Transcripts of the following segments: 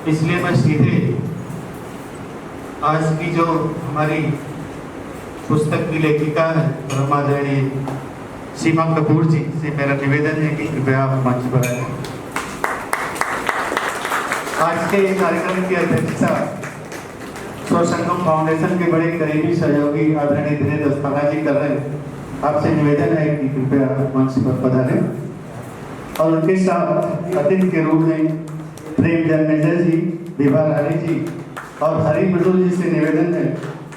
इसलिए मैं सीधे आज की जो हमारी पुस्तक की लेखिका है परमादरणीय सीमा कपूर जी से मेरा निवेदन है कि कृपया आप मंच पर आए। आज के कार्यक्रम की अध्यक्षता स्वसंगम फाउंडेशन के बड़े करीबी सहयोगी आदरणीय दिनेश अस्थाना जी कर रहे हैं। आपसे निवेदन है कि कृपया मंच पर पधारें और उनके साथ अतिथि के रूप में प्रेम जन्मेजय जी, विभा रानी जी और हरि मधुर जी से निवेदन है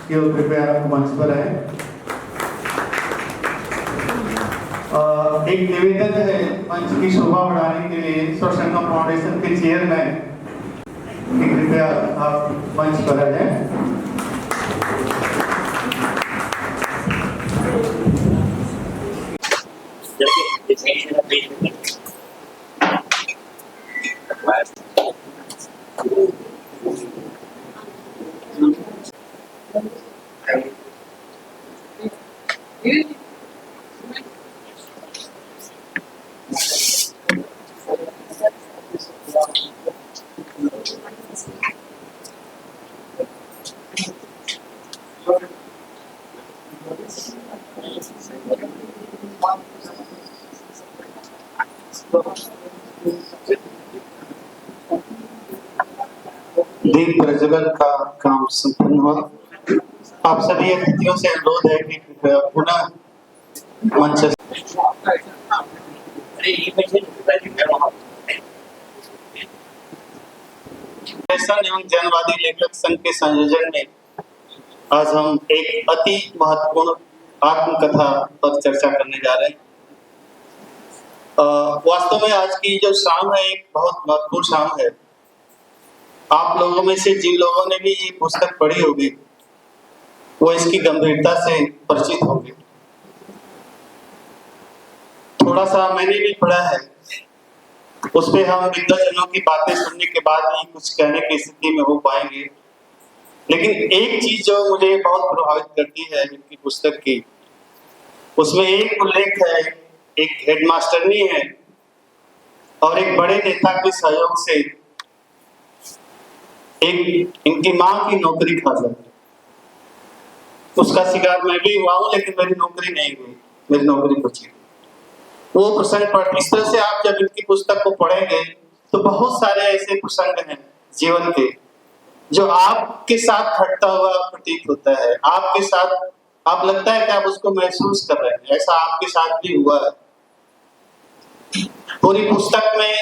कि वो कृपया मंच पर आए। एक निवेदन है मंच की शोभा बढ़ाने के लिए स्वसंगम फाउंडेशन के चेयरमैन कि कृपया आप मंच पर आ जाएं। दीप प्रज्वलन का काम संपन्न हुआ। आप सभी अतिथियों से अनुरोध है कि पुनः मंच एवं जनवादी लेखक संघ के संयोजन में आज हम एक अति महत्वपूर्ण आत्मकथा पर चर्चा करने जा रहे हैं। वास्तव में आज की जो शाम है एक बहुत महत्वपूर्ण शाम है। आप लोगों में से जिन लोगों ने भी ये पुस्तक पढ़ी होगी वो इसकी गंभीरता से परिचित होंगे। थोड़ा सा मैंने भी पढ़ा है, उस पे हम विद्वानजनों की बातें सुनने के बाद ही कुछ कहने की स्थिति में हो पाएंगे। लेकिन एक चीज जो मुझे बहुत प्रभावित करती है इनकी पुस्तक की, उसमें एक उल्लेख है, एक हेडमास्टरनी है और एक बड़े नेता के सहयोग से एक इनकी माँ की नौकरी खा जाती। उसका शिकार मैं भी हुआ हूं, लेकिन मेरी नौकरी नहीं हुई, मेरी नौकरी बची। वो प्रसंग पर इस तरह से आप जब इनकी पुस्तक को पढ़ेंगे तो बहुत सारे ऐसे प्रसंग हैं जीवन के जो आपके साथ घटता हुआ प्रतीत होता है, आपके साथ आप लगता है कि आप उसको महसूस कर रहे हैं। ऐसा आपके साथ भी हुआ है। पूरी पुस्तक में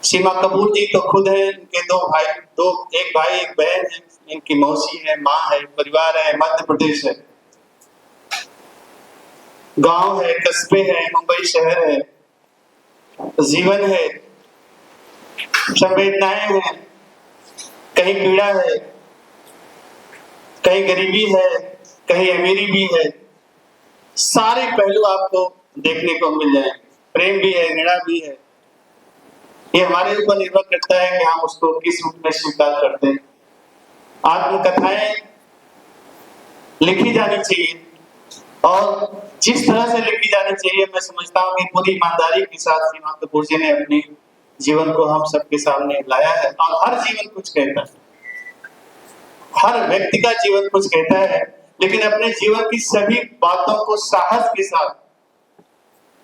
सीमा कपूर जी तो खुद है, इनके एक भाई एक बहन है, इनकी मौसी है, माँ है, परिवार है, मध्य प्रदेश है, गांव है, कस्बे है, मुंबई शहर है, जीवन है, संवेदनाएं हैं, कहीं पीड़ा है, कहीं गरीबी है, कहीं अमीरी भी है। सारे पहलू आपको देखने को मिल जाएंगे। प्रेम भी है, घृणा भी है। ये हमारे ऊपर निर्भर करता है कि हम उसको किस रूप में स्वीकार करते हैं। आत्मकथाएं लिखी जानी चाहिए और जिस तरह से लिखी जानी चाहिए, मैं समझता हूँ कि पूरी ईमानदारी के साथ सीमा कपूर जी ने अपने जीवन को हम सबके सामने लाया है। और हर जीवन कुछ कहता है, हर व्यक्ति का जीवन कुछ कहता है, लेकिन अपने जीवन की सभी बातों को साहस के साथ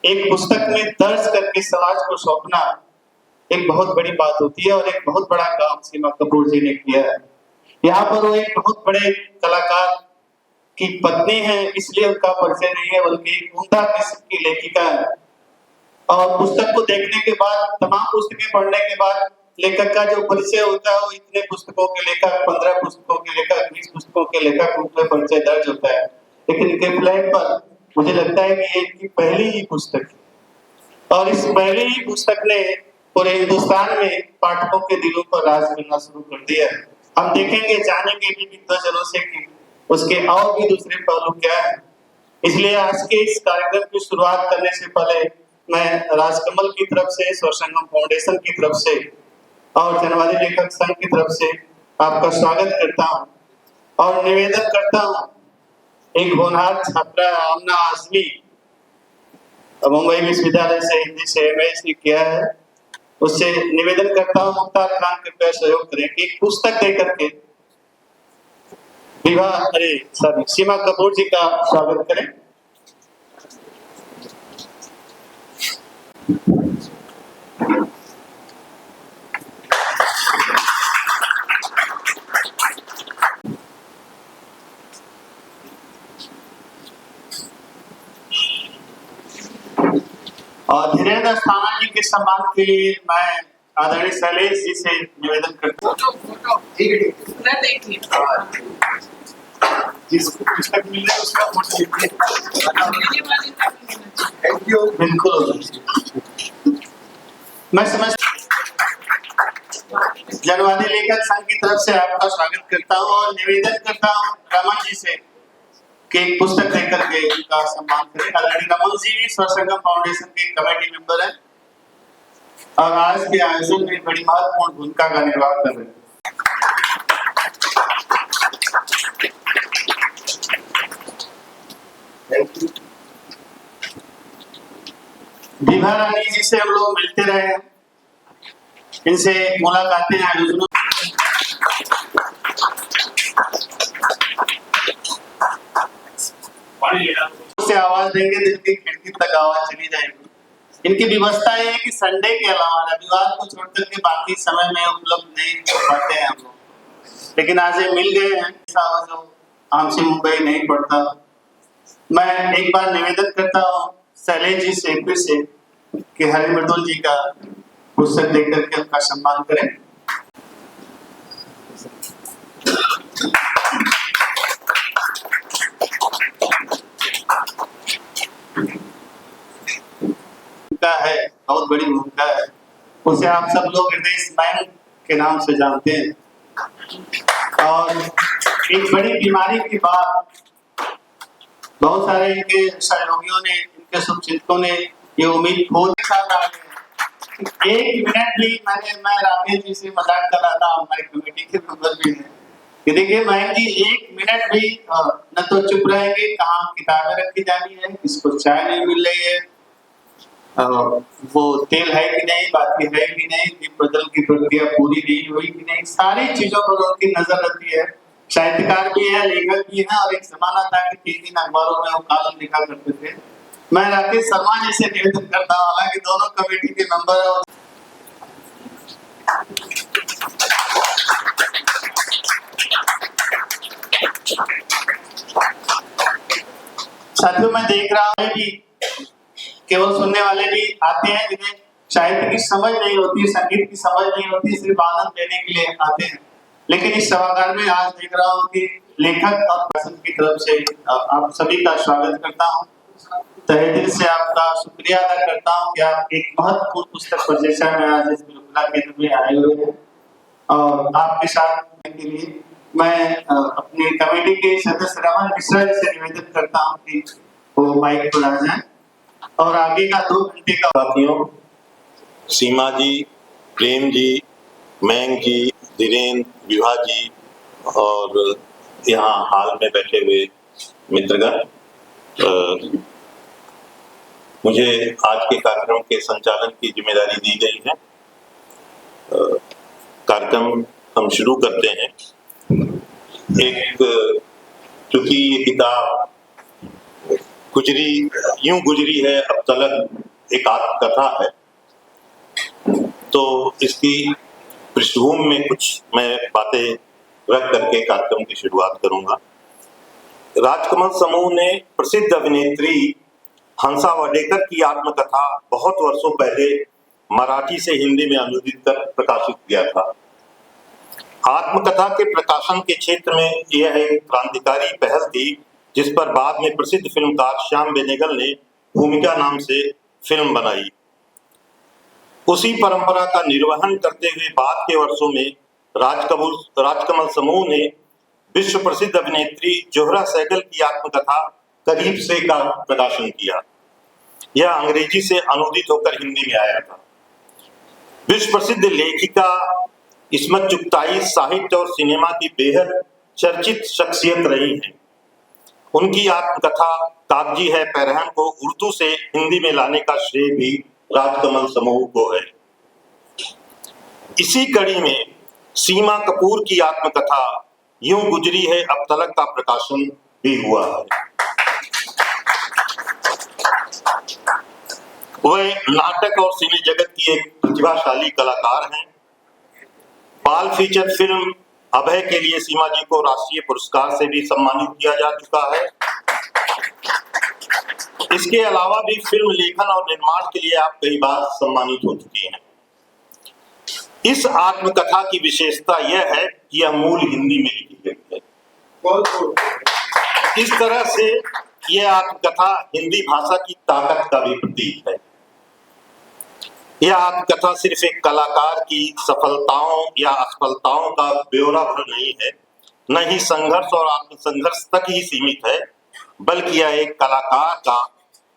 एक पुस्तक में दर्ज करके समाज को सौंपना एक बहुत बड़ी बात होती है और एक बहुत बड़ा काम सीमा कपूर जी ने किया है। यहाँ पर वो एक बहुत बड़े कलाकार की पत्नी है, इसलिए उनका परिचय नहीं है, बल्कि उम्दा किस्म की लेखिका है। और पुस्तक को देखने के बाद, तमाम पुस्तकें पढ़ने के बाद लेखक का जो परिचय होता है वो इतने पुस्तकों के लेखक, 15 पुस्तकों के लेखक, 20 पुस्तकों के लेखक रूप में परिचय दर्ज होता है। लेकिन इनके फ्लैट पर मुझे लगता है कि ये इनकी पहली ही पुस्तक है और इस पहली ही पुस्तक ने पूरे हिंदुस्तान में पाठकों के दिलों पर राज करना शुरू कर दिया है। हम देखेंगे, जानेंगे भी विद्वानजनों से कि उसके और भी दूसरे पहलू क्या है। इसलिए आज के इस कार्यक्रम की शुरुआत करने से पहले मैं राजकमल की तरफ से, स्वसंगम फाउंडेशन की तरफ से और जनवादी लेखक संघ की तरफ से आपका स्वागत करता हूं और निवेदन करता हूं। एक होनहार छात्रा आमना आजमी मुंबई विश्वविद्यालय से हिंदी से एमए किया है, उससे निवेदन करता हूँ मुख्तार खान कृपया सहयोग करें कि एक पुस्तक दे करके सीमा कपूर जी का स्वागत करें। और धीरेन्द्र अस्थाना जी के सम्मान के लिए मैं आदरणीय शैलेश जी से निवेदन करता हूँ। जिसको पुस्तक मिल रही है उसका फोटो थैंक यू। बिल्कुल मैं समझ जनवादी लेखक संघ की तरफ से आपका स्वागत करता हूँ और निवेदन करता हूँ रमन जी से कि एक पुस्तक देकर के उनका सम्मान करें। आदरणीय रमन जी भी स्वसंगम फाउंडेशन के कमेटी मेंबर हैं और आज के आयोजन में बड़ी महत्वपूर्ण भूमिका का निर्वाह कर रहे हैं। विभा रानी जी से हम लोग मिलते रहे हैं, इनसे मुलाकातें आयोजनों से आवाज देंगे दिल की खिड़की तक आवाज चली जाएगी। इनकी व्यवस्था ये है कि संडे के अलावा रविवार को छोड़कर के बाकी समय में उपलब्ध नहीं हो पाते हैं हम लोग, लेकिन आज ये मिल गए हैं जो आमसी मुंबई नहीं पड़ता। मैं एक बार निवेदन करता हूँ शैलेश जी से फिर से कि हरि मृदुल जी का पुस्तक देकर के उनका सम्मान करें। है बहुत बड़ी भूमिका है, उसे आप सब लोग हृदय बैंक के नाम से जानते हैं और एक बड़ी बीमारी के बाद बहुत सारे इनके सहयोगियों ने, इनके शुभचिंतकों ने ये उम्मीद खो के साथ आ गए। एक मिनट भी मैं राकेश जी से मजाक कर रहा था, हमारी कमेटी के मेंबर भी हैं कि देखिए मयंक जी एक मिनट भी न तो चुप रहेंगे, कहाँ किताबें रखी जानी है, किसको चाय नहीं मिल रही है, वो तेल है कि नहीं, बाकी है कि नहीं, दीप प्रज्वलन की प्रक्रिया पूरी नहीं हुई कि नहीं, सारी चीजों पर उनकी नजर रहती है। साहित्यकार भी है, लेखक भी है और एक जमाना था कि 3 अखबारों में वो कॉलम लिखा करते थे। मैं राकेश शर्मा जी से निवेदन करता हूँ, हालांकि दोनों कमेटी के मेंबर है। साथियों मैं देख रहा हूँ कि केवल सुनने वाले भी आते हैं जिन्हें साहित्य की समझ नहीं होती, संगीत की समझ नहीं होती, सिर्फ आनंद लेने के लिए आते हैं। लेकिन इस सभागार में आज देख रहा हूँ कि लेखक और प्रसन्न की तरफ से आप सभी का स्वागत करता हूँ, तहे दिल से आपका शुक्रिया अदा करता हूँ कि आप एक महत्वपूर्ण पुस्तक परिचर्चा में आज इस केंद्र में आए हुए हैं और आपके साथ के लिए मैं अपनी कमेटी के सदस्य रमन मिश्रा जी से निवेदन करता हूँ कि वो माइक पर आ जाए और आगे का 2 घंटे का। साथियों, सीमा जी, प्रेम जी, मयंक जी, धीरेन्द्र, विभा जी और यहाँ हाल में बैठे हुए मित्रगण, मुझे आज के कार्यक्रम के संचालन की जिम्मेदारी दी गई है। कार्यक्रम हम शुरू करते हैं। चूंकि ये किताब यूं गुजरी है अब तलक एक आत्मकथा है, तो इसकी पृष्ठभूमि में कुछ मैं बातें रख करके कार्यक्रम की शुरुआत करूंगा। राजकमल समूह ने प्रसिद्ध अभिनेत्री हंसा वाडेकर की आत्मकथा बहुत वर्षों पहले मराठी से हिंदी में अनुवादित कर प्रकाशित किया था। आत्मकथा के प्रकाशन के क्षेत्र में यह एक क्रांतिकारी पहल थी, जिस पर बाद में प्रसिद्ध फिल्मकार श्याम बेनेगल ने भूमिका नाम से फिल्म बनाई। उसी परंपरा का निर्वहन करते हुए बाद के वर्षों में राजकमल समूह ने विश्व प्रसिद्ध अभिनेत्री जोहरा सहगल की आत्मकथा करीब से का प्रकाशन किया। यह अंग्रेजी से अनुदित होकर हिंदी में आया था। विश्व प्रसिद्ध लेखिका इस्मत चुगताई साहित्य और सिनेमा की बेहद चर्चित शख्सियत रही हैं। उनकी आत्मकथा कागजी है पैरहन को उर्दू से हिंदी में लाने का श्रेय भी राजकमल समूह को है। इसी कड़ी में सीमा कपूर की आत्मकथा यूं गुजरी है अब तलक का प्रकाशन भी हुआ है। वह नाटक और सिने जगत की एक प्रतिभाशाली कलाकार हैं। बाल फीचर फिल्म अभय के लिए सीमा जी को राष्ट्रीय पुरस्कार से भी सम्मानित किया जा चुका है। इसके अलावा भी फिल्म लेखन और निर्माण के लिए आप कई बार सम्मानित हो चुकी हैं। इस आत्मकथा की विशेषता यह है कि यह मूल हिंदी में लिखी गई है। इस तरह से यह आत्मकथा हिंदी भाषा की ताकत का भी प्रतीक है। यह आत्मकथा सिर्फ एक कलाकार की सफलताओं या असफलताओं का ब्यौरा भर नहीं है, न ही संघर्ष और आत्मसंघर्ष तक ही सीमित है, बल्कि यह एक कलाकार का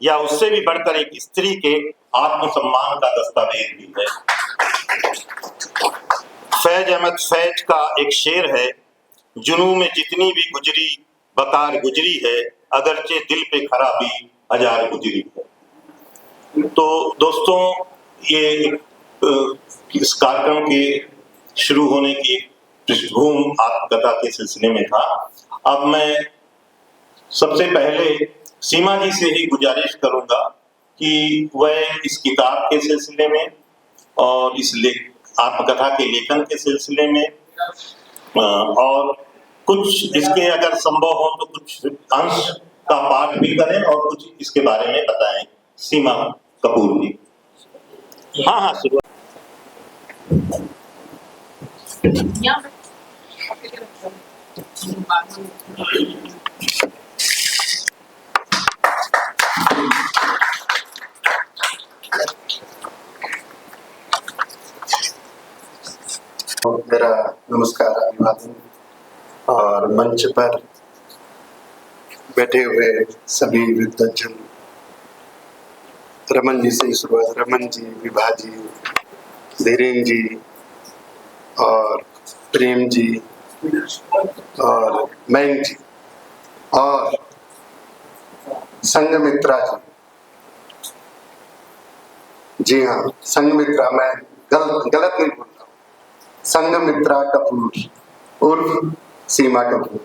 या उससे भी बढ़कर एक स्त्री के आत्मसम्मान का दस्तावेज भी है। फैज अहमद फैज का एक शेर है, जुनू में जितनी भी गुजरी बकार गुजरी है, अगरचे दिल पे खराबी हजार गुजरी है। तो दोस्तों, ये इस कार्यक्रम के शुरू होने की पृष्ठभूमि आत्मकथा के सिलसिले में था। अब मैं सबसे पहले सीमा जी से ही गुजारिश करूंगा कि वह इस किताब के सिलसिले में और इस आत्मकथा के लेखन के सिलसिले में और कुछ इसके अगर संभव हो तो कुछ अंश का पाठ भी करें और कुछ इसके बारे में बताएं। सीमा कपूर जी। हाँ, शुरुआत। मेरा नमस्कार, अभिवादन। और मंच पर बैठे हुए सभी विद्वजन, रमन जी से शुरुआत, रमन जी, विभा जी, धीरेन जी और प्रेम जी और मयंक जी और संघमित्रा जी। जी हाँ, संघमित्रा, मैं गलत नहीं बोल रहा हूँ, संघमित्रा कपूर उर्फ सीमा कपूर।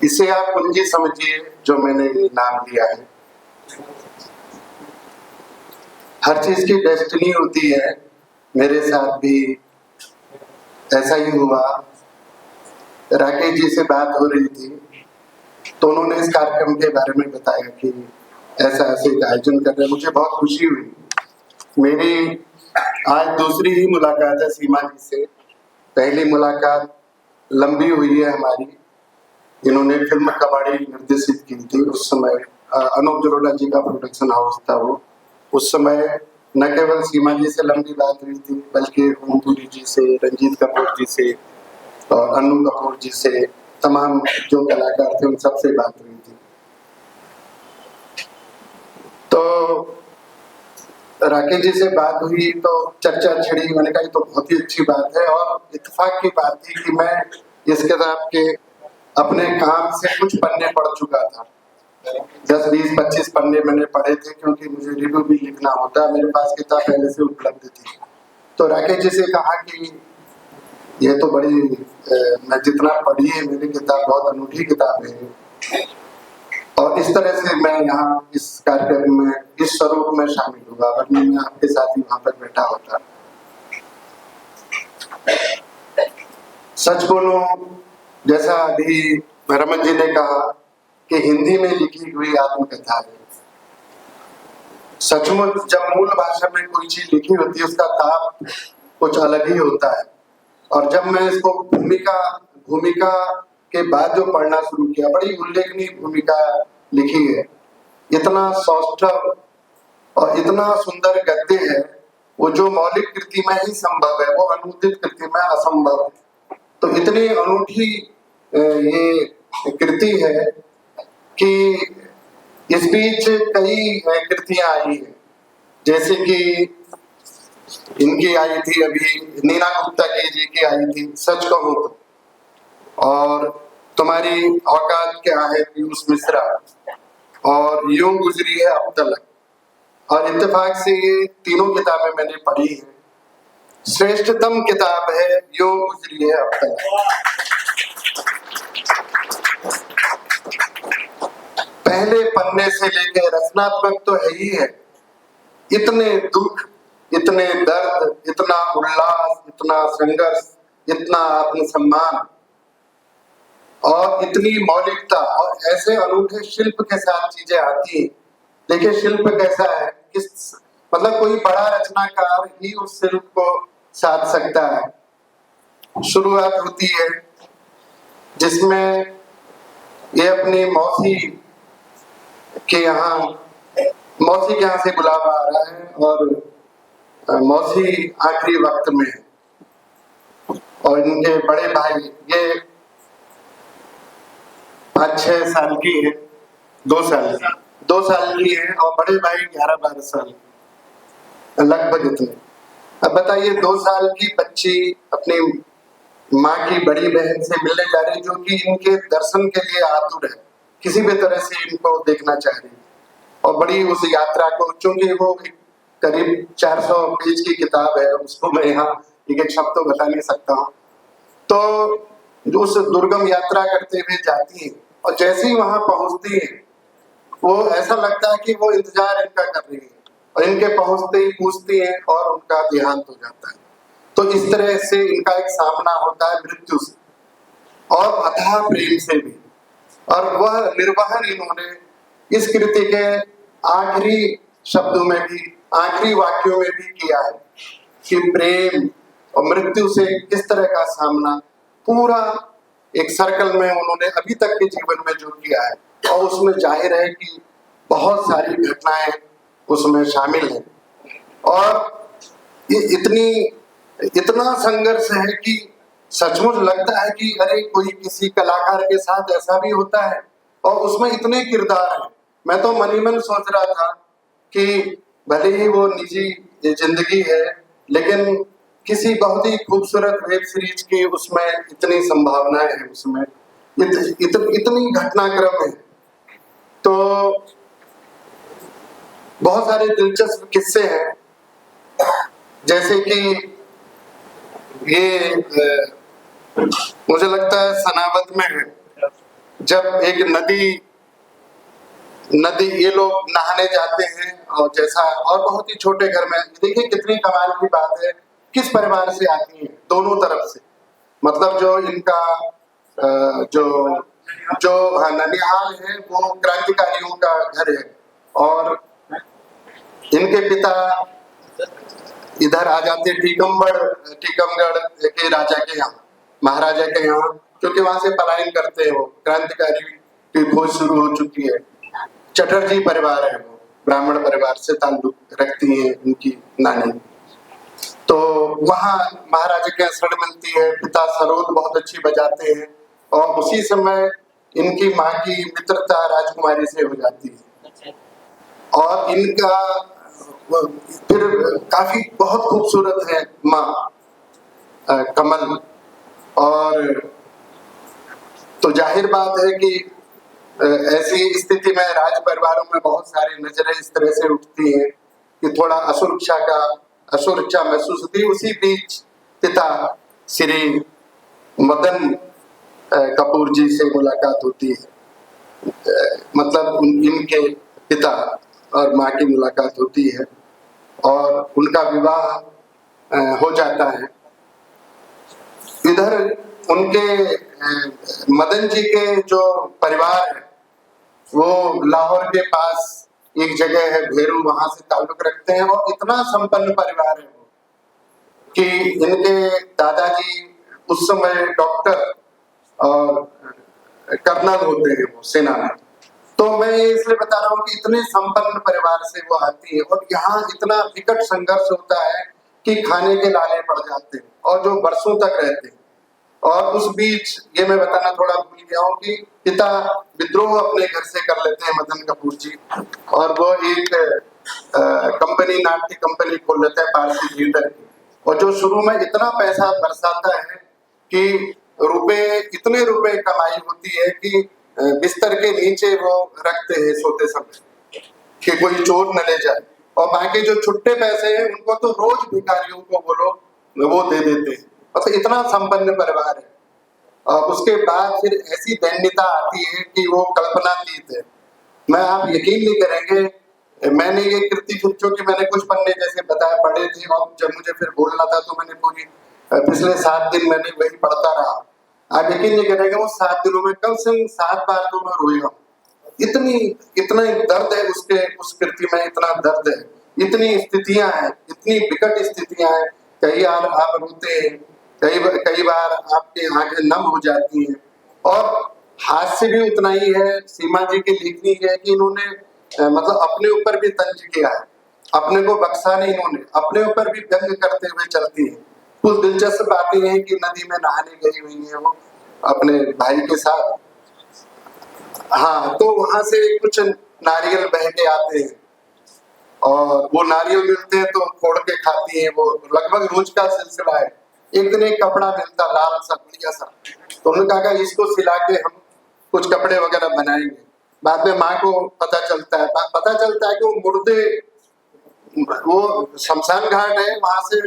इसे आप कुंजी समझिए जो मैंने नाम दिया है। हर चीज की डेस्टिनी होती है, मेरे साथ भी ऐसा ही हुआ। राकेश जी से बात हो रही थी तो उन्होंने इस कार्यक्रम के बारे में बताया कि ऐसा ऐसे एक आयोजन कर रहे हैं। मुझे बहुत खुशी हुई। मेरी आज दूसरी ही मुलाकात है सीमा जी से। पहली मुलाकात लंबी हुई है हमारी। इन्होंने फिल्म कबाड़ी निर्देशित की थी। उस समय अनूप जलोटा जी का प्रोडक्शन हाउस था वो। उस समय न केवल सीमा जी से लंबी बात हुई थी, बल्कि ओमपुरी जी से, रंजीत कपूर जी से और अनु कपूर जी से, तमाम जो कलाकार थे उन सबसे बात हुई थी। तो राकेश जी से बात हुई तो चर्चा छिड़ी। मैंने कहा ये तो बहुत ही अच्छी बात है और इत्तेफाक की बात थी कि मैं इस किताब के अपने काम से कुछ पन्ने पढ़ चुका था। 10, 20, 25 पन्ने मैंने पढ़े थे, क्योंकि मुझे रिव्यू भी लिखना होता है। मेरे पास किताब पहले से उपलब्ध थी। तो राकेश जी से कहा कि ये तो बड़ी मैं जितना पढ़ी है मेरी किताब, बहुत अनूठी किताब है और इस तरह से मैं यहाँ इस कार्यक्रम में इस स्वरूप में शामिल हुआ, वरना मैं आपके साथ ही वहां पर बैठा होता। सच बोलो, जैसा अभी रमन जी ने कहा कि हिंदी में लिखी हुई आत्मकथा है। सचमुच जब मूल भाषा में कोई चीज लिखी होती है उसका ताप कुछ अलग ही होता है। और जब मैं इसको भूमिका के बाद जो पढ़ना शुरू किया, बड़ी उल्लेखनीय भूमिका लिखी है। इतना सौष्ठव और इतना सुंदर गद्य है, वो जो मौलिक कृति में ही संभव है, वो अनुदित कृति में असंभव है। तो इतनी अनूठी ये कृति है कि इस बीच कई कृतियां आई हैं, जैसे कि इनकी आई थी अभी नीना गुप्ता जी की आई थी, सच कहूं तो, और तुम्हारी औकात क्या है पीयूष मिश्रा, और यूं गुजरी है अब तलक। और इत्तेफाक से ये तीनों किताबें मैंने पढ़ी हैं श्रेष्ठतम किताब है यो गुजरी है अब तक। पहले पन्ने से लेकर रचनात्मक तो है ही है, इतने दुख, इतने दर्द, इतना उल्लास, इतना संघर्ष, इतना आत्मसम्मान और इतनी मौलिकता और ऐसे अनूठे शिल्प के साथ चीजें आती हैं। देखिए शिल्प कैसा है, किस मतलब कोई बड़ा रचनाकार ही उस शिल्प को साध सकता है। शुरुआत होती है जिसमें ये अपनी मौसी के यहाँ से बुलावा आ रहा है और मौसी आखिरी वक्त में है और इनके बड़े भाई ये 5-6 साल की है, 2 साल की है और बड़े भाई 11-12 साल लगभग इतने। अब बताइए 2 साल की बच्ची अपनी माँ की बड़ी बहन से मिलने जा रही जो कि इनके दर्शन के लिए आतुर है, किसी भी तरह से इनको देखना चाह रही और बड़ी उस यात्रा को, चूंकि वो करीब 400 पेज की किताब है, उसको मैं यहाँ एक शब्द तो बता नहीं सकता हूँ। तो जो उस दुर्गम यात्रा करते हुए जाती है और जैसे ही वहां पहुंचती है वो ऐसा लगता है कि वो इंतजार इनका कर रही है और इनके पहुंचते ही पूछती है और उनका देहांत हो जाता है। तो इस तरह से इनका एक सामना होता है मृत्यु से और अथाह प्रेम से भी, और वह निर्वहन इन्होंने इस कृति के आखिरी शब्दों में भी, आखिरी वाक्यों में भी किया है कि प्रेम और मृत्यु से किस तरह का सामना पूरा एक सर्कल में उन्होंने अभी तक के जीवन में जो किया है, और उसमें जाहिर है कि बहुत सारी घटनाएं उसमें शामिल हैं और ये इतना संघर्ष है कि सचमुच लगता है कि अरे कोई किसी कलाकार के साथ ऐसा भी होता है और उसमें इतने किरदार हैं। मैं तो मन ही मन सोच रहा था कि भले ही वो निजी जिंदगी है लेकिन किसी बहुत ही खूबसूरत वेब सीरीज की उसमें इतनी संभावनाएं हैं, उसमें इतनी घटनाक्रम है। तो बहुत सारे दिलचस्प किस्से हैं, जैसे कि ये मुझे लगता है सनावत में है, जब एक नदी ये लोग नहाने जाते हैं और जैसा, और बहुत ही छोटे घर में, देखिए कितनी कमाल की बात है, किस परिवार से आती है दोनों तरफ से, मतलब जो इनका जो ननिहाल है वो क्रांतिकारियों का घर है और इनके पिता इधर आ जाते टीकमगढ़ के राजा के यहाँ, महाराजा के यहाँ, क्योंकि वहां से पलायन करते हैं, वो क्रांतिकारी की खोज शुरू हो चुकी है। चटर्जी परिवार है, वो ब्राह्मण परिवार से ताल्लुक रखती है उनकी नानी। तो वहाँ महाराजा के शरण मिलती है, पिता सरोद बहुत अच्छी बजाते हैं और उसी समय इनकी माँ की मित्रता राजकुमारी से हो जाती है और इनका फिर काफी बहुत खूबसूरत है माँ कमल। और तो जाहिर बात है कि ऐसी स्थिति में राज परिवारों में बहुत सारी नजरें इस तरह से उठती हैं कि थोड़ा असुरक्षा महसूस होती है। उसी बीच पिता श्री मदन कपूर जी से मुलाकात होती है, मतलब इनके पिता और माँ की मुलाकात होती है और उनका विवाह हो जाता है। इधर उनके मदन जी के जो परिवार है वो लाहौर के पास एक जगह है भेरू, वहां से ताल्लुक रखते हैं और इतना संपन्न परिवार है वो कि इनके दादाजी उस समय डॉक्टर और कर्नल होते हैं वो सेना में। तो मैं ये इसलिए बता रहा हूँ कि इतने संपन्न परिवार से वो आती है और यहाँ इतना विकट संघर्ष होता है कि खाने के लाले पड़ जाते हैं और जो बरसों तक रहते हैं। और उस बीच ये मैं बताना थोड़ा भूल गया हूँ कि पिता विद्रोह अपने घर से कर लेते हैं मदन कपूर जी, और वो एक कंपनी, नाट्य कंपनी खोल लेते हैं पारसी थिएटर की, और जो शुरू में इतना पैसा बरसाता है कि इतने रुपए कमाई होती है कि बिस्तर के नीचे वो रखते हैं सोते समय कि कोई चोर न ले जाए, और बाकी जो छुट्टे पैसे हैं उनको तो रोज भिखारियों को वो लोग वो दे देते हैं। मतलब इतना संपन्न परिवार है। और उसके बाद फिर ऐसी दैन्यता आती है कि वो कल्पनातीत है। मैं आप यकीन नहीं करेंगे, मैंने ये कृति फिर चूंकि मैंने कुछ पन्ने जैसे बताया पढ़े थे और जब मुझे फिर बोलना था तो मैंने पूरी पिछले 7 दिन मैंने वही पढ़ता रहा। आप यकीन नहीं करेंगे वो 7 दिनों में कम से कम 7 बार तो मैं रोया हूँ। इतना दर्द है उसके उस कृति में, इतना दर्द है, इतनी स्थितियां हैं, इतनी विकट स्थितियां हैं। कई बार आप रोते हैं, कई बार आपकी आंखें नम हो जाती हैं। और हास्य भी उतना ही है। सीमा जी की लेखनी है कि इन्होंने मतलब अपने ऊपर भी तंज किया है, अपने को बख्शा नहीं इन्होंने, अपने ऊपर भी व्यंग करते हुए चलती है। कुछ दिलचस्प बातें हैं कि नदी में नहाने गई हुई है वो अपने भाई के साथ। हाँ, तो वहां से कुछ नारियल बह के आते हैं और वो नारियल मिलते हैं तो फोड़ के खाती हैं। वो लगभग रोज का सिलसिला है। एक दिन एक कपड़ा मिलता लाल सा बढ़िया सा, तो उन्होंने कहा कि इसको सिला के हम कुछ कपड़े वगैरह बनाएंगे। बाद में माँ को पता चलता है कि वो मुर्दे, वो शमशान घाट है, वहां से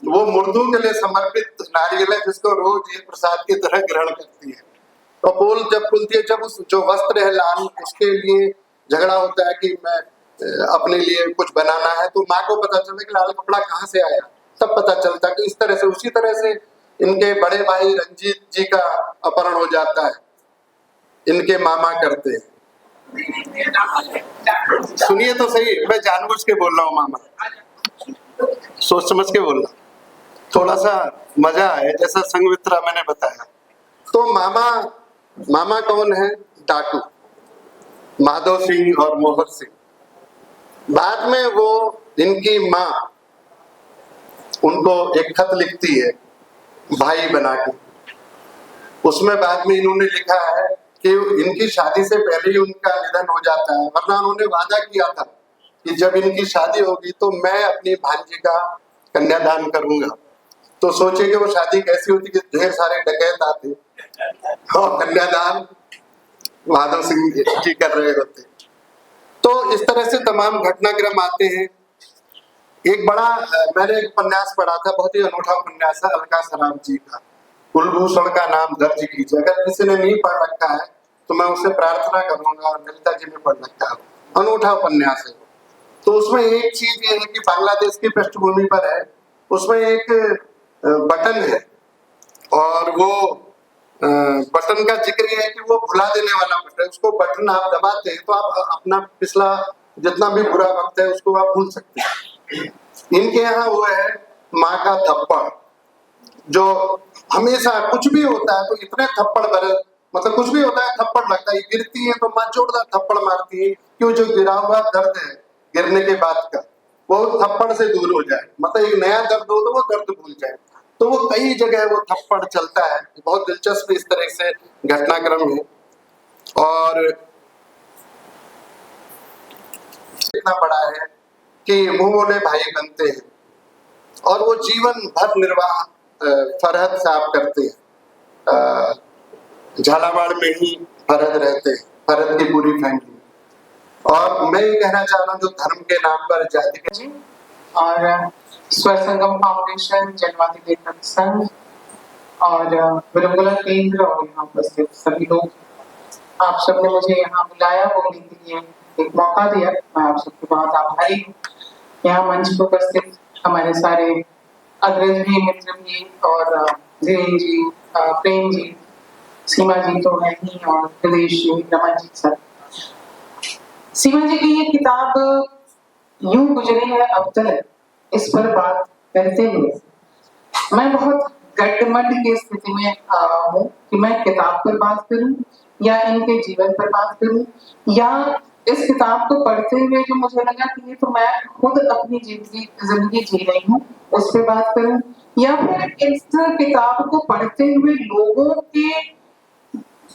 वो मुर्दों के लिए समर्पित नारियल है जिसको रोज ये प्रसाद की तरह ग्रहण करती है। तो पोल जब खुलती है, जब उस जो वस्त्र है लाल उसके लिए झगड़ा होता है कि मैं अपने लिए कुछ बनाना है, तो माँ को पता चलता है कि लाल कपड़ा कहाँ से आया। तब पता चलता है कि इस तरह से, उसी तरह से इनके बड़े भाई रंजीत जी का अपहरण हो जाता है, इनके मामा करते हैं। सुनिए तो सही, मैं जानबूझ के बोल रहा हूँ मामा, सोच समझ के बोल रहा हूँ, थोड़ा सा मजा है जैसा संगमित्रा मैंने बताया। तो मामा कौन है? डाकू माधव सिंह और मोहर सिंह। बाद में वो इनकी माँ उनको एक खत लिखती है भाई बना के। उसमें बाद में इन्होंने लिखा है कि इनकी शादी से पहले ही उनका निधन हो जाता है, वरना उन्होंने वादा किया था कि जब इनकी शादी होगी तो मैं अपनी भांजी का कन्यादान करूंगा। तो सोचे कि वो शादी कैसी होती कि ढेर सारे डकैत आते और कन्यादान माधव सिंह जी कर रहे होते। तो इस तरह से तमाम घटनाक्रम आते हैं। एक बड़ा मैंने एक उपन्यास पढ़ा था, बहुत ही अनूठा उपन्यास है अलका सराफ जी का, कुलभूषण का नाम दर्ज कीजिए। अगर किसी ने नहीं पढ़ रखा है तो मैं उससे प्रार्थना करूंगा, और ललिता जी ने पढ़ रखा है, अनूठा उपन्यास है। तो उसमें एक चीज ये है कि बांग्लादेश की पृष्ठभूमि पर है, उसमें एक बटन है और वो बटन का जिक्र ये है कि वो भुला देने वाला बटन है। उसको बटन आप दबाते हैं तो आप अपना पिछला जितना भी बुरा वक्त है उसको आप भूल सकते हैं। इनके यहाँ वो है माँ का थप्पड़, जो हमेशा कुछ भी होता है तो इतने थप्पड़ भरे, मतलब कुछ भी होता है थप्पड़ लगता है। गिरती है तो माँ जोरदार थप्पड़ मारती है, क्यों? जो गिरा हुआ दर्द है गिरने के बाद का, वो थप्पड़ से दूर हो जाए, मतलब एक नया दर्द हो तो वो दर्द भूल जाए। तो वो कई जगह वो थप्पड़ चलता है। बहुत दिलचस्प इस तरह से घटनाक्रम है। और इतना बड़ा है कि मुंह बोले भाई बनते हैं और वो जीवन भर निर्वाह फरहद साहब करते हैं। झालावाड़ में ही फरहद रहते हैं, फरहद की पूरी फैमिली। और मैं ये कहना चाह रहा हूँ, जो धर्म के नाम पर जाति के और स्वर संगम फाउंडेशन, जनवादी लेखक संघ और विरंगुला केंद्र और यहाँ उपस्थित सभी लोग, आप सबने मुझे यहाँ बुलाया, बोलने के लिए एक मौका दिया, मैं आप सबकी बहुत आभारी हूँ। यहाँ मंच पर उपस्थित हमारे सारे अग्रज भी, मित्र भी, और धीरेन्द्र जी, प्रेम जी, सीमा जी तो है ही, और प्रदेश जी, रमन जी सर। सीमा जी की ये किताब यूं गुजरी है अब तक, इस पर बात करते हुए मैं बहुत गड्ढमड की स्थिति में हूँ कि मैं किताब पर बात करूं या इनके जीवन पर बात करूं, या इस किताब को पढ़ते हुए जो मुझे लगा कि ये तो मैं खुद अपनी जिंदगी जी रही हूँ उस पर बात करूं, या फिर इस किताब को पढ़ते हुए लोगों के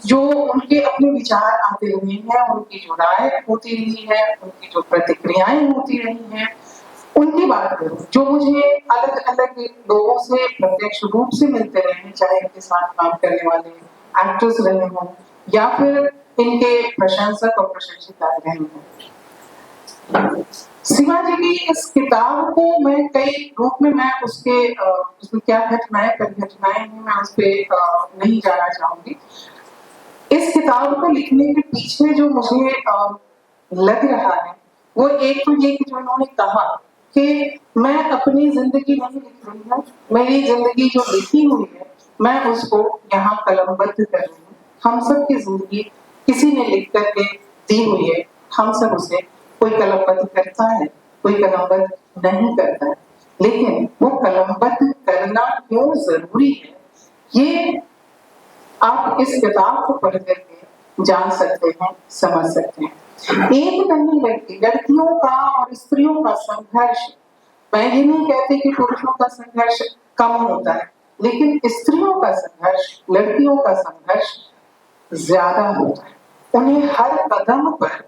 जो उनके अपने विचार आते रहे हैं, उनकी जो राय होती रही है, उनकी जो प्रतिक्रियाएं होती रही हैं, उनकी बात करूं, जो मुझे अलग अलग लोगों से प्रत्यक्ष रूप से मिलते रहे हैं, चाहे इनके साथ काम करने वाले एक्टर्स रहे हों या फिर इनके प्रशंसक और प्रशंसिका रहे हों। सीमा जी की इस किताब को मैं कई रूप में मैं उसमें क्या घटनाएं परिघटनाएं हैं मैं उस पर नहीं जाना चाहूंगी। इस किताब को लिखने के पीछे जो मुझे लग रहा है वो एक तो ये कि जो इन्होंने कहा कि मैं अपनी जिंदगी नहीं लिख रही हूँ, मेरी जिंदगी जो लिखी हुई है मैं उसको यहाँ कलमबद्ध कर रही हूँ। हम सब की जिंदगी किसी ने लिख करके दी हुई है, हम सब उसे कोई कलमबद्ध करता है, कोई कलमबद्ध नहीं करता है, लेकिन वो कलमबद्ध करना क्यों जरूरी है ये आप इस किताब को पढ़ करके जान सकते हैं, समझ सकते हैं। एक नहीं लड़कियों का और स्त्रियों का संघर्ष, मैं ये नहीं कहती कि पुरुषों का संघर्ष कम होता है, लेकिन स्त्रियों का संघर्ष, लड़कियों का संघर्ष ज्यादा होता है। उन्हें हर कदम पर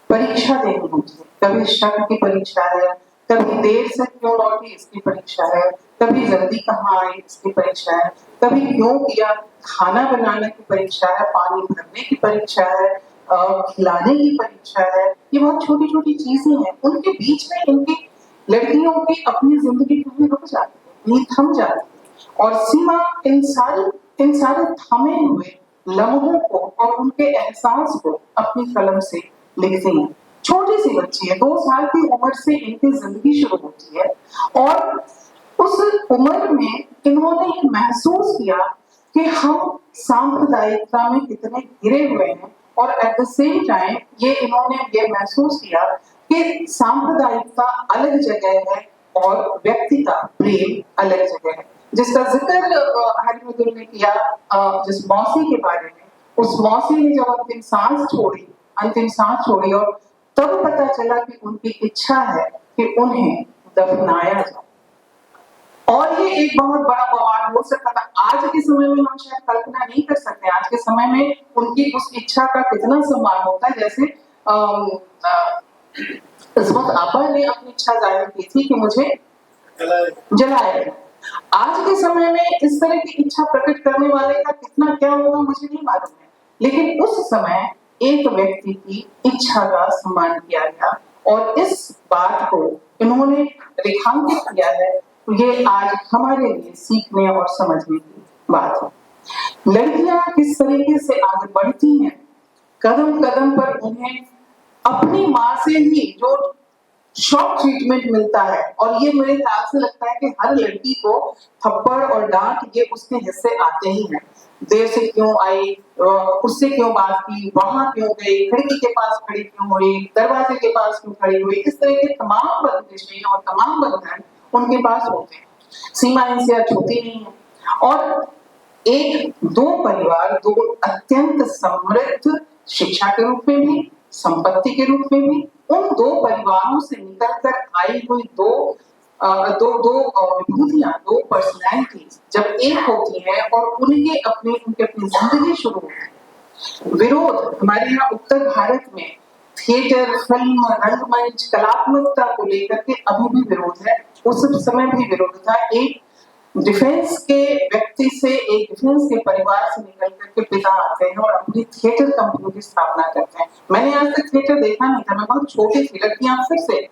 परीक्षा देनी होती है, कभी शक की परीक्षा है, कभी देर से क्यों लौटी इसकी परीक्षा है, कभी जल्दी कहाँ आई इसकी परीक्षा है, कभी क्यों किया खाना बनाने की परीक्षा है, पानी भरने की परीक्षा है, खिलाने की परीक्षा है। ये बहुत छोटी छोटी चीजें हैं, उनके बीच में इनकी लड़कियों की अपनी जिंदगी कहीं रुक जाती है, कहीं थम जाती है। और सीमा इन सारे थमे हुए लम्हों को और उनके एहसास को अपनी कलम से लिखती हैं। छोटी सी बच्ची है, 2 साल की उम्र से इनकी जिंदगी शुरू होती है और उस उम्र में इन्होंने ये महसूस किया कि हम सांप्रदायिकता में कितने घिरे हुए हैं और एट द सेम टाइम इन्होंने ये महसूस किया कि सांप्रदायिकता अलग जगह है और व्यक्ति का प्रेम अलग जगह है, जिसका जिक्र हरिमदुल ने किया जिस मौसी के बारे में। उस मौसी ने जब अंतिम सांस छोड़ी और तब पता चला कि उनकी इच्छा है कि उन्हें दफनाया जाए, और ये एक बहुत बड़ा बवाल हो सकता था। आज के समय में हम शायद कल्पना नहीं कर सकते आज के समय में उनकी उस इच्छा का कितना सम्मान होता है। जैसे इस्मत आपा ने अपनी इच्छा जाहिर की थी कि मुझे जलाया जाए। आज के समय में इस तरह की इच्छा प्रकट करने वाले का कितना क्या होगा मुझे नहीं मालूम है, लेकिन उस समय एक व्यक्ति की इच्छा का सम्मान किया गया और इस बात को इन्होंने रेखांकित किया है। ये आज हमारे लिए सीखने और समझने की बात है। लड़कियां किस तरीके से आगे बढ़ती हैं, कदम कदम पर उन्हें अपनी माँ से ही जो शॉक ट्रीटमेंट मिलता है, और ये मेरे ख्याल से लगता है कि हर लड़की को थप्पड़ और डांट ये उसके हिस्से आते ही हैं। देर से क्यों आई, उससे क्यों बात की, वहां क्यों गई, खिड़की के पास खड़ी क्यों हुई, दरवाजे के पास क्यों खड़ी हुई, इस तरह के तमाम बंदिशें और तमाम बंधन उनके पास होते हैं। सीमा इनसे अछूती नहीं है और एक दो परिवार, दो अत्यंत समृद्ध शिक्षा के रूप में भी, संपत्ति के रूप में भी, उन दो परिवारों से निकलकर आई हुई दो विभूतियां, दो पर्सनैलिटीज जब एक होती हैं और उनकी अपनी जिंदगी शुरू होती है। विरोध हमारे यहाँ उत्तर भारत में थिएटर, फिल्म, रंगमंच, कलात्मकता को लेकर के अभी भी विरोध है, उस समय भी विरोध था। एक डिफेंस के व्यक्ति से, एक डिफेंस के परिवार से निकल करके पिता आते हैं और अपनी थिएटर कंपनी की स्थापना करते हैं। मैंने आज तक थिएटर देखा नहीं था, मैं बहुत छोटी थी, लड़कियां फिर से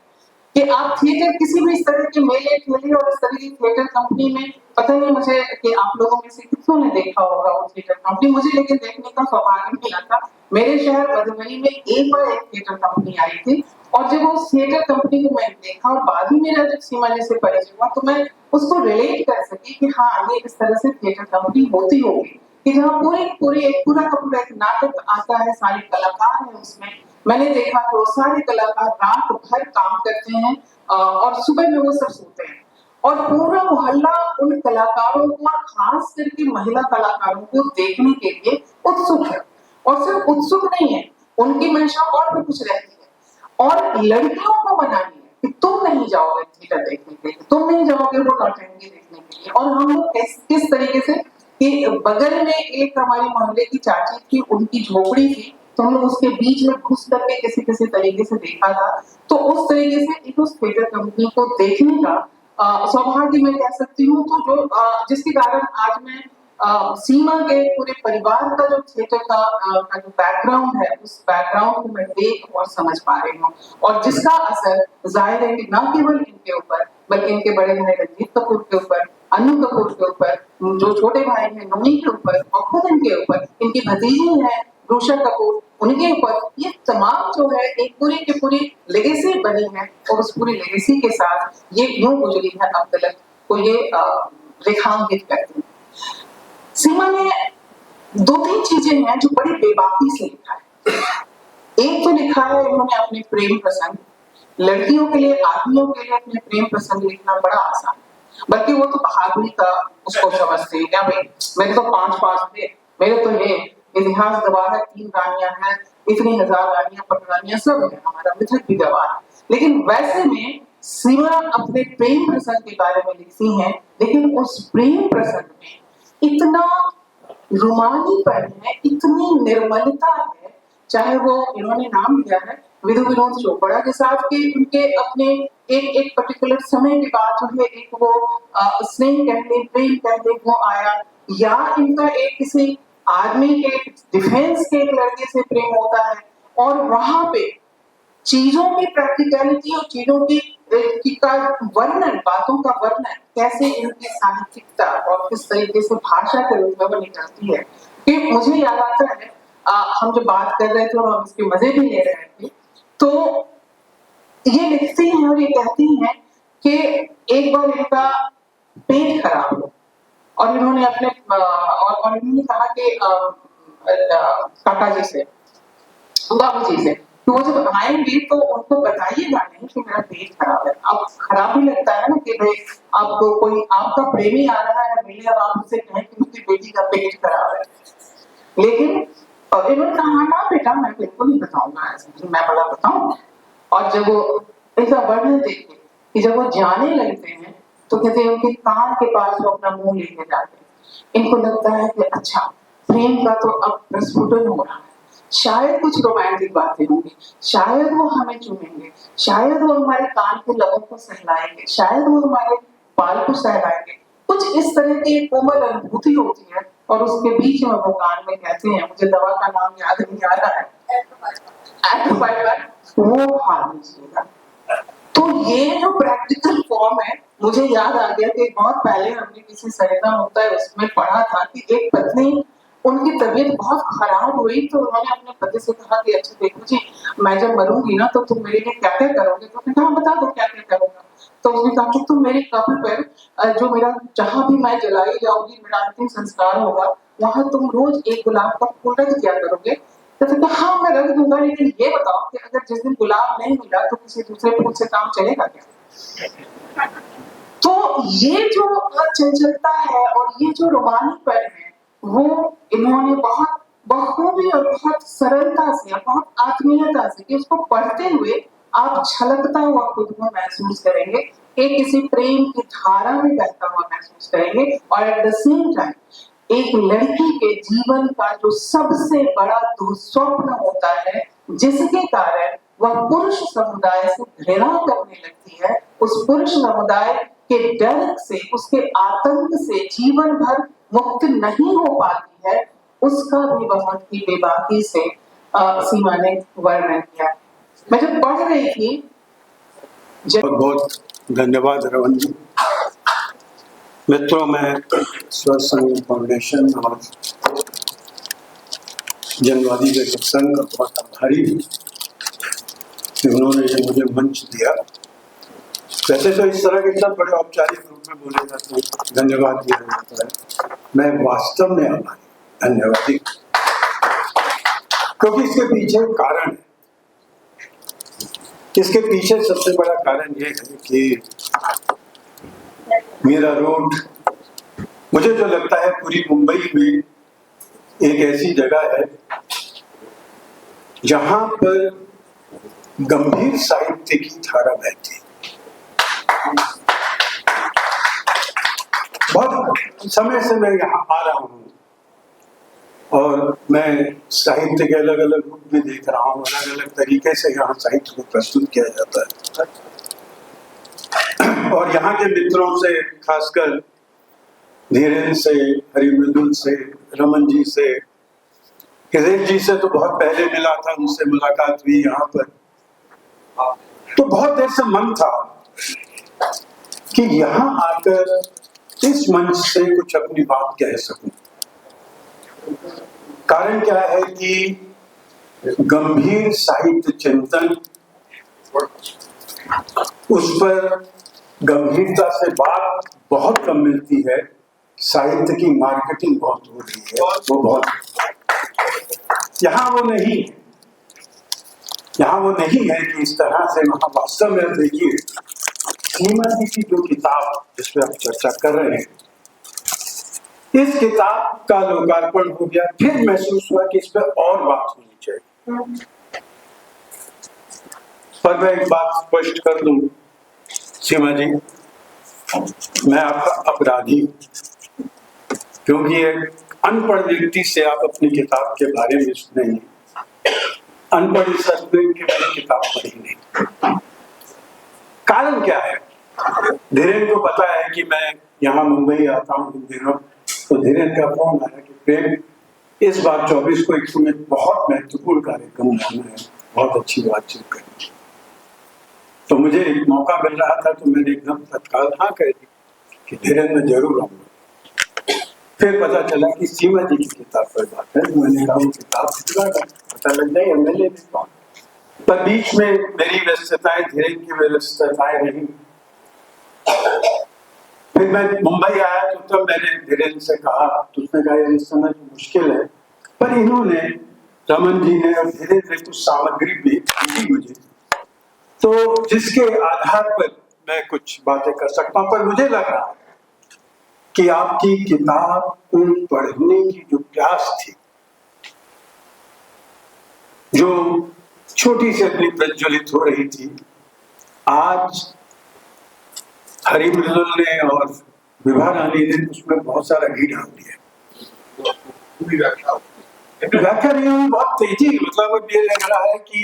कि आप थिएटर किसी भी इस तरह के मेले ठेले और इस तरह की थिएटर कंपनी में, पता नहीं मुझे कि आप लोगों में से कितनों ने देखा होगा वो थिएटर कंपनी, मुझे लेकिन देखने का सौभाग्य मिला था। मेरे शहर मधुबनी में एक बार एक थिएटर कंपनी आई थी और जब उस थिएटर कंपनी को मैंने देखा और बाद ही मेरा जब सीमा जी से परिचय हुआ तो मैं उसको रिलेट कर सकी कि हाँ ये इस तरह से थिएटर कंपनी होती होगी कि जहाँ पूरा का पूरा एक नाटक आता है, सारे कलाकार हैं उसमें। मैंने देखा तो सारे कलाकार रात भर काम करते हैं और सुबह में वो सब सोते हैं और पूरा मोहल्ला उन कलाकारों को, खास करके महिला कलाकारों को देखने के लिए उत्सुक है। और सिर्फ उत्सुक नहीं है, उनकी मंशा और भी कुछ रहती है और लड़कियों को बनानी है कि तुम नहीं जाओगे थिएटर देखने के लिए, तुम नहीं जाओगे वो नौटंकी देखने के लिए। और हम लोग किस तरीके से कि बगल में एक हमारी मोहल्ले की चाची थी, उनकी झोपड़ी थी, तो हम लोग उसके बीच में घुस करके किसी तरीके से देखा था। तो उस तरीके से एक उस थिएटर कंपनी को देखने का सौभाग्य मैं कह सकती हूँ, तो जो जिसके कारण आज मैं सीमा के पूरे परिवार का जो थिएटर का जो बैकग्राउंड है, उस बैकग्राउंड को मैं देख और समझ पा रही हूँ, और जिसका असर जाहिर है कि न केवल इनके ऊपर बल्कि इनके बड़े भाई रणजीत कपूर के ऊपर, अनु कपूर के ऊपर, जो छोटे भाई हैं नोनी के ऊपर, और खुद इनके ऊपर, इनकी भतीजी है रूषा कपूर, उनके ऊपर, ये तमाम जो है एक पूरी की पूरी लेगेसी बनी है, और उस पूरी लेगेसी के साथ ये यूं गुजरी है अब तक को ये रेखांकित करती है। सीमा ने 2-3 चीजें हैं जो बड़ी बेबाकी से लिखा है। एक तो लिखा है इन्होंने अपने प्रेम प्रसंग, लड़कियों के लिए, आदमियों के लिए अपने प्रेम प्रसंग लिखना बड़ा आसान है, बल्कि वो तो बहादुरी का उसको समझते हैं, क्या भाई मेरे तो 5 पास थे, मेरे तो ये इतिहास गवाह है, 3 रानियां हैं, इतनी हजार रानियां पटरानियां सब है, हमारा मिथक भी गवाह है। लेकिन वैसे में सीमा अपने प्रेम प्रसंग के बारे में लिखती हैं, लेकिन उस प्रेम प्रसंग में इतना रुमानीपन है, इतनी निर्मलता है, चाहे वो इन्होंने नाम दिया है विधु विनोद चोपड़ा के साथ के उनके अपने एक पर्टिकुलर समय के बाद जो है एक वो स्नेह कहते, प्रेम कहते वो आया, या इनका एक किसी आर्मी के डिफेंस के एक लड़के से प्रेम होता है, और वहां पे चीजों की प्रैक्टिकलिटी और चीजों की का वर्णन, बातों का वर्णन, कैसे इनकी साहित्यिकता और किस तरीके से भाषा के रूप में वो निकलती है। कि मुझे याद आता है हम जब बात कर रहे थे और हम इसके मजे भी ले रहे थे, तो ये लिखती हैं और ये कहती हैं कि एक बार इनका पेट खराब हो, और इन्होंने अपने और इन्होंने कहा कि काका जी से, बाबू जी से, तो वो जब आएंगे तो उनको बताइएगा नहीं कि मेरा पेट खराब है। अब खराब भी लगता है ना कि भाई आपको कोई आपका प्रेमी आ रहा है मिलने, अब आप उससे कहें कि उसकी बेटी का पेट खराब है, लेकिन इन्होंने कहा ना बेटा मैं बिल्कुल नहीं बताऊंगा, ऐसे मैं बड़ा बताऊं। और जब वो इनका वर्णन देखे कि जब वो जाने लगते हैं तो कहते हैं उनके कान के पास वो अपना मुंह लेके जाते हैं, इनको लगता है कि अच्छा प्रेम का तो अब प्रस्फुटन हो रहा है, शायद कुछ रोमांटिक बातें होंगी, शायद वो हमें चूमेंगे, शायद वो हमारे कान के लबों को सहलाएंगे, शायद वो हमारे बाल को सहलाएंगे, कुछ इस तरह की कोमल अनुभूति होती है। और उसके बीच में वो कान में कहते हैं, मुझे दवा का नाम याद नहीं आ रहा है, एट्रोपाइपर, वो खा लीजिएगा। तो ये जो प्रैक्टिकल फॉर्म है, मुझे याद आ गया कि बहुत पहले हमने किसी सरिता होता है उसमें पढ़ा था कि एक पत्नी, उनकी तबीयत बहुत खराब हुई तो उन्होंने अपने पति से कहा कि अच्छा देखो जी मैं जब मरूंगी ना तो तुम मेरे लिए क्या क्या करोगे, तो उसने कहा बता दो क्या क्या करूंगा। तो उसने कहा कि तुम मेरी कब्र पर जो मेरा जहां भी मैं जलाई जाऊंगी, मेरा अंतिम संस्कार होगा, वहां तुम रोज एक गुलाब का फूल रख दिया करोगे। तो हाँ मैं रख दूंगा, लेकिन ये बताओ कि अगर जिस दिन गुलाब नहीं मिला तो किसी दूसरे फूल से काम चलेगा क्या? तो ये जो चंचलता है और ये जो रोमानीपन है वो इन्होंने बहुत बखूबी और बहुत सरलता से और बहुत आत्मीयता से, कि उसको पढ़ते हुए आप छलकता हुआ खुद को महसूस करेंगे, एक किसी प्रेम की धारा में बहता हुआ महसूस करेंगे, और एट द सेम टाइम एक लड़की के जीवन का जो सबसे बड़ा दुस्वप्न होता है, जिसके कारण वह पुरुष समुदाय से घृणा करने लगती है, उस पुरुष समुदाय के डर से, उसके आतंक से जीवन भर मुक्त नहीं हो पाती है, उसका भी बहुत ही बेबाकी से सीमा ने वर्णन किया। मैं जब पढ़ रही थी बहुत धन्यवाद रवन जी। मित्रों, मैं स्वर संगम फाउंडेशन और जनवादी लेखक संघ का बहुत आभारी हूँ कि उन्होंने ये मुझे मंच दिया। वैसे तो इस तरह के सब बड़े औपचारिक रूप में बोले जाते हैं, धन्यवाद दिया जाता है, मैं वास्तव में आभारी, धन्यवादी, क्योंकि इसके पीछे कारण है। इसके पीछे सबसे बड़ा कारण ये है कि मीरा रोड, मुझे जो लगता है पूरी मुंबई में एक ऐसी जगह है जहां पर गंभीर साहित्य की धारा बहती है। बहुत समय से मैं यहाँ आ रहा हूँ और मैं साहित्य के अलग अलग रूप में देख रहा हूँ, अलग अलग तरीके से यहाँ साहित्य को प्रस्तुत किया जाता है। और यहाँ के मित्रों से, खासकर धीरेन्द्र से, हरिमृदुल से, रमन जी से, हिरेश जी से तो बहुत पहले मिला था, उनसे मुलाकात हुई यहाँ पर। तो बहुत देर से मन था कि यहाँ आकर इस मंच से कुछ अपनी बात कह सकूं। कारण क्या है कि गंभीर साहित्य चिंतन, उस पर गंभीरता से बात बहुत कम मिलती है। साहित्य की मार्केटिंग बहुत हो रही है, वो बहुत, यहाँ वो नहीं, यहाँ वो नहीं है कि इस तरह से वहां वास्तव में। देखिए, सीमा जी की जो किताब जिस पर आप चर्चा कर रहे हैं, इस किताब का लोकार्पण हो गया, फिर महसूस हुआ कि इस पर और बात होनी चाहिए। पर मैं एक बात स्पष्ट कर दूं, सीमा जी, मैं आपका अपराधी हूं, क्योंकि एक अनपढ़ व्यक्ति से आप अपनी किताब के बारे में सुनेंगे। अनपढ़ इस अर्थ में कि मैंने किताब पढ़ी नहीं। कारण क्या है? धीरेन्द्र को पता है कि मैं यहाँ मुंबई आता हूँ इन दिनों, तो धीरेन्द्र का फोन आया कि प्रेम, इस बार 24 को एक समय बहुत महत्वपूर्ण कार्यक्रम होना है, बहुत अच्छी बातचीत करनी। तो मुझे एक मौका मिल रहा था, तो मैंने एकदम तत्काल हाँ कह दी कि धीरेन्द्र मैं जरूर आऊंगा। फिर पता चला कि सीमा जी की किताब पर बात है। मैंने कहा वो किताब पता लग जाए MLA में कौन। पर बीच में मेरी व्यस्तताएं, धीरेन्द्र की व्यस्तताएं रही। फिर मैं मुंबई आया तो तब मैंने धीरेन्द्र से कहा, तो उसने कहा इस समय तो मुश्किल है, पर इन्होंने, रमन जी ने और धीरेन्द्र ने कुछ सामग्री भी दी मुझे, तो जिसके आधार पर मैं कुछ बातें कर सकता हूं। पर मुझे लगा कि आपकी किताब को पढ़ने की जो प्यास थी, जो छोटी सी अपनी प्रज्वलित हो रही थी, आज हरिमृदुल ने और विभा रानी ने उसमें बहुत सारा घी डाल दिया। व्याख्या नहीं हुई बहुत तेजी, मतलब ये लग रहा है कि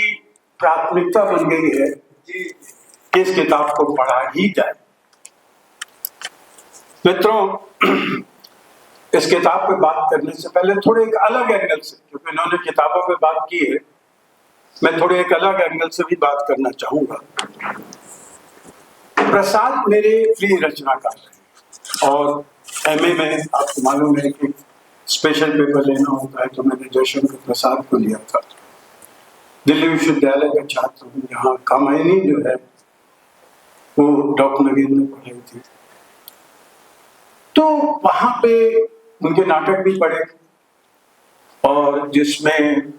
प्राथमिकता बन गई है कि इस किताब को पढ़ा ही जाए। मित्रों, इस किताब पे बात करने से पहले थोड़े एक अलग एंगल से, क्योंकि इन्होंने किताबों पे बात की है, मैं थोड़े एक अलग एंगल से भी बात करना चाहूंगा। प्रसाद मेरे प्रिय रचनाकार हैं और MA में आपको मालूम है कि स्पेशल पेपर लेना होता है, तो मैंने जयशंकर प्रसाद को लिया था। दिल्ली विश्वविद्यालय का छात्र हूँ, यहाँ कामायनी जो है वो डॉक्टर नगेंद्र ने पढ़ाई थी, तो वहां पे उनके नाटक भी पढ़े, और जिसमें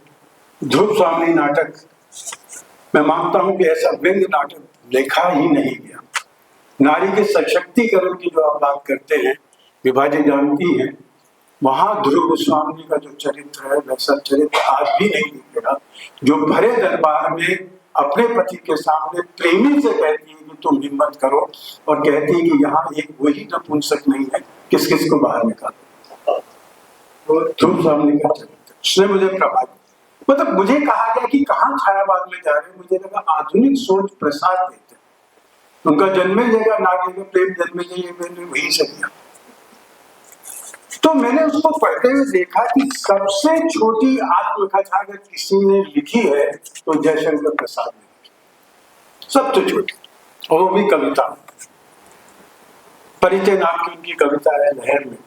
ध्रुव स्वामी नाटक, मैं मानता हूं कि ऐसा व्यंग्य नाटक लिखा ही नहीं गया। नारी के सशक्तिकरण की जो आप बात करते हैं, विभा जी जानती हैं, वहां ध्रुव गोस्वामी का जो चरित्र है वैसा चरित्र आज भी नहीं दिखेगा, जो भरे दरबार में अपने पति के सामने प्रेमी से कहती है कि तुम हिम्मत करो, और कहती है कि यहाँ एक वही नपुंसक नहीं है, किस किस को बाहर निकालो। तो ध्रुव स्वामी का चरित्र उसने मुझे प्रभावित, मतलब मुझे कहा गया कि कहाँ छायावाद में जा रहे हैं, मुझे लगा आधुनिक सोच प्रसाद देते, उनका जन्मे जगह नाग जगह प्रेम जन्मे जगह, मैंने वही से किया। तो मैंने उसको पढ़ते हुए देखा कि सबसे छोटी आत्मकथा अगर किसी ने लिखी है तो जयशंकर प्रसाद ने लिखी, सबसे छोटी, और वो भी कविता। परिचय नाम की उनकी कविता है लहर में,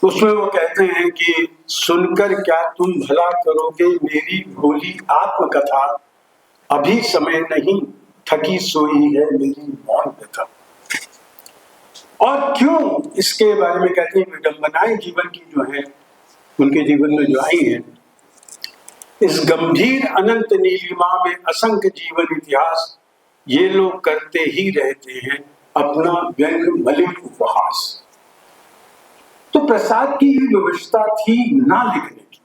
उसमें वो कहते हैं कि सुनकर क्या तुम भला करोगे मेरी भोली आत्मकथा, अभी समय नहीं थकी सोई है मेरी मौन व्यथा। और क्यों इसके बारे में कहते हैं, विडंबनाएं जीवन की जो है उनके जीवन में जो आई है, इस गंभीर अनंत नीलिमा में असंख्य जीवन इतिहास ये लोग करते ही रहते हैं अपना व्यंग मलिन उपहास। तो प्रसाद की व्यवस्था थी ना लिखने की,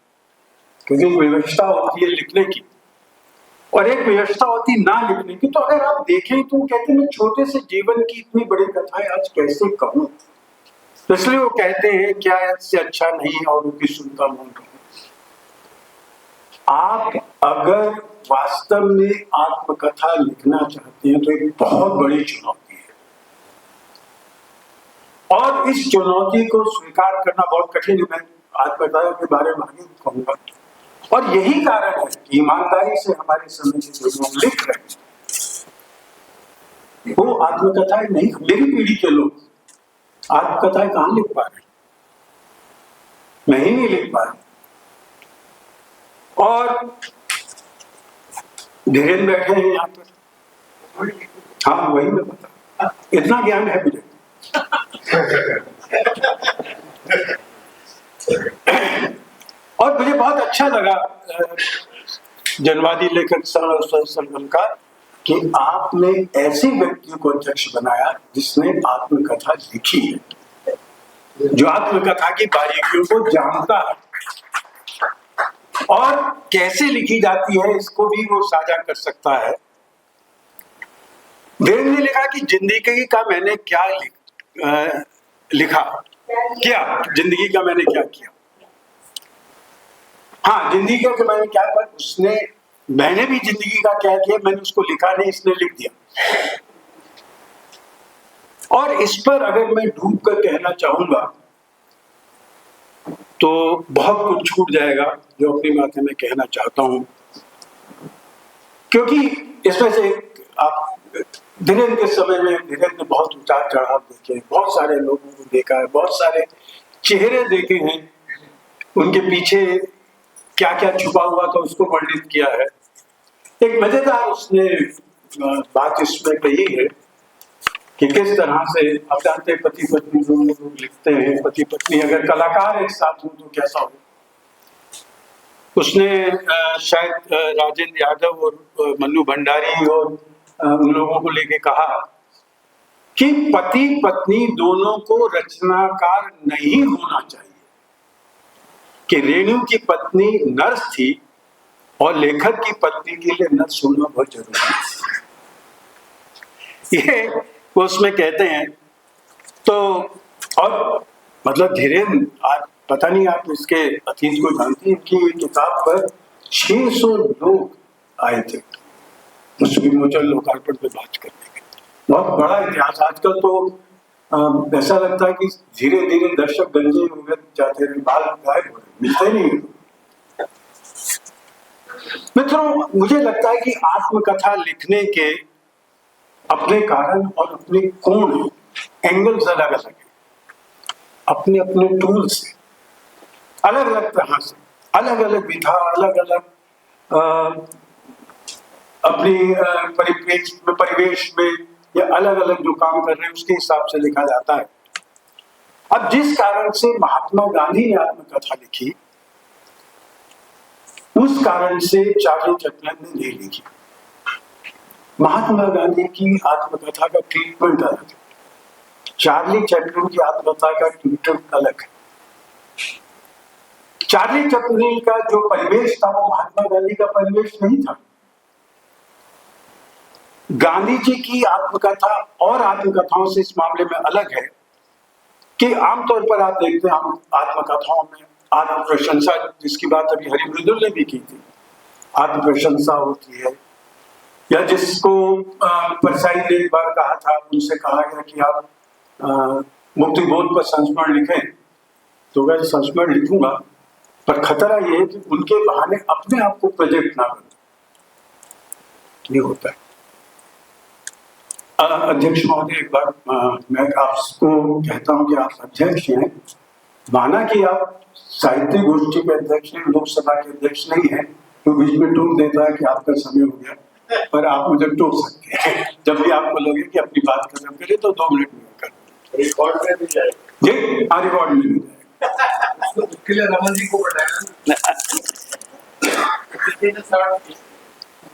क्योंकि व्यवस्था होती है लिखने की और एक व्यवस्था होती ना लिखने की। तो अगर आप देखें तो कहते हैं मैं छोटे से जीवन की इतनी बड़ी कथाएं आज कैसे कहूं, तो इसलिए वो कहते हैं क्या इससे अच्छा नहीं और उनकी सुनता मन कहूं। आप अगर वास्तव में आत्मकथा लिखना चाहते हैं तो एक बहुत बड़ी चुनौती है, और इस चुनौती को स्वीकार करना बहुत कठिन है। मैं आत्मकथा के बारे में आगे कहूंगा। और यही कारण है कि ईमानदारी से हमारे समय के जो लोग लिख रहे हैं वो आत्मकथाएं नहीं, मेरी पीढ़ी के लोग आत्मकथाएं कहां लिख पा रहे, मैं ही नहीं लिख पा रहा। और धीरेन्द्र बैठे हैं यहाँ पर, हाँ वही मैं बता, इतना ज्ञान है मुझे। और मुझे बहुत अच्छा लगा जनवादी लेखक संगम का कि आपने ऐसे व्यक्ति को अध्यक्ष बनाया जिसने आत्मकथा लिखी है, जो आत्मकथा की बारीकियों को जानता है और कैसे लिखी जाती है इसको भी वो साझा कर सकता है। देव ने लिखा कि जिंदगी का मैंने क्या लिखा क्या, जिंदगी का मैंने क्या किया। हाँ, जिंदगी का मैंने क्या किया, उसने, मैंने भी जिंदगी का क्या किया, मैंने उसको लिखा नहीं, इसने लिख दिया। और इस पर अगर मैं डूब कर कहना चाहूंगा तो बहुत कुछ छूट जाएगा जो अपनी बातें मैं कहना चाहता हूं, क्योंकि इसमें से आप धीरेन्द्र के समय में धीरेन्द्र ने बहुत उतार चढ़ाव देखे, बहुत सारे लोगों को देखा है, बहुत सारे चेहरे देखे हैं, उनके पीछे क्या क्या छुपा हुआ था उसको वर्णित किया है। एक मजेदार उसने बात इसमें कही है कि किस तरह से आप जानते हैं पति पत्नी दोनों लोग लिखते हैं, पति पत्नी अगर कलाकार एक साथ हो तो कैसा हो। उसने शायद राजेंद्र यादव और मन्नू भंडारी और उन लोगों को लेके कहा कि पति पत्नी दोनों को रचनाकार नहीं होना चाहिए, कि रेणु की पत्नी नर्स थी और लेखक की पत्नी के लिए नर्स होना बहुत जरूरी है, ये वो उसमें कहते हैं। तो और मतलब धीरेन्द्र, आज पता नहीं आप इसके अतीत को जानती हैं कि ये किताब पर 600 लोग आए थे उस विमोचन लोकार्पण पे बात करने के। बहुत बड़ा इतिहास। आजकल तो ऐसा लगता है कि धीरे धीरे दर्शक गंजे हो गए जाते रहे, बाल गायब हो रहे, मिलते नहीं। मित्रों, मुझे लगता है कि आत्मकथा लिखने के अपने कारण और अपने कोण हैं, एंगल्स अलग अलग हैं, अपने अपने टूल्स हैं, अलग अलग तरह से, अलग अलग विधा, अलग अलग अपनी परिवेश में या अलग अलग जो काम कर रहे हैं उसके हिसाब से लिखा जाता है। अब जिस कारण से महात्मा गांधी ने आत्मकथा लिखी उस कारण से चार्ली चैपलिन ने नहीं लिखी। महात्मा गांधी की आत्मकथा का ट्रीटमेंट अलग है, चार्ली चैपलिन की आत्मकथा का ट्रीटमेंट अलग है। चार्ली चैपलिन का जो परिवेश था वो महात्मा गांधी का परिवेश नहीं था। गांधी जी की आत्मकथा और आत्मकथाओं से इस मामले में अलग है कि आमतौर पर आप देखते हैं हम आत्मकथाओं में आत्म प्रशंसा, जिसकी बात अभी हरि मृदुल ने भी की थी, आत्म प्रशंसा होती है, या जिसको परसाई ने एक बार कहा था, उनसे कहा गया कि आप मुक्ति बोध पर संस्मरण लिखें, तो वह संस्मरण लिखूंगा, पर खतरा ये है कि उनके बहाने अपने आप को प्रोजेक्ट ना बने, ये होता है। अध्यक्ष महोदय, एक बार मैं आपको कहता हूं कि आप अध्यक्ष हैं, माना कि आप साहित्य गोष्ठी के अध्यक्ष हैं, लोकसभा के अध्यक्ष नहीं है, तो बीच में टोक देता है कि आपका समय हो गया, पर आप मुझे टोक सकते हैं जब भी आपको लगे कि अपनी बात खत्म करें तो 2 मिनट में कर रिकॉर्ड में भी जाएगा जी, हाँ रिकॉर्ड में भी जाएगा। उसके लिए रमन जी को बताया।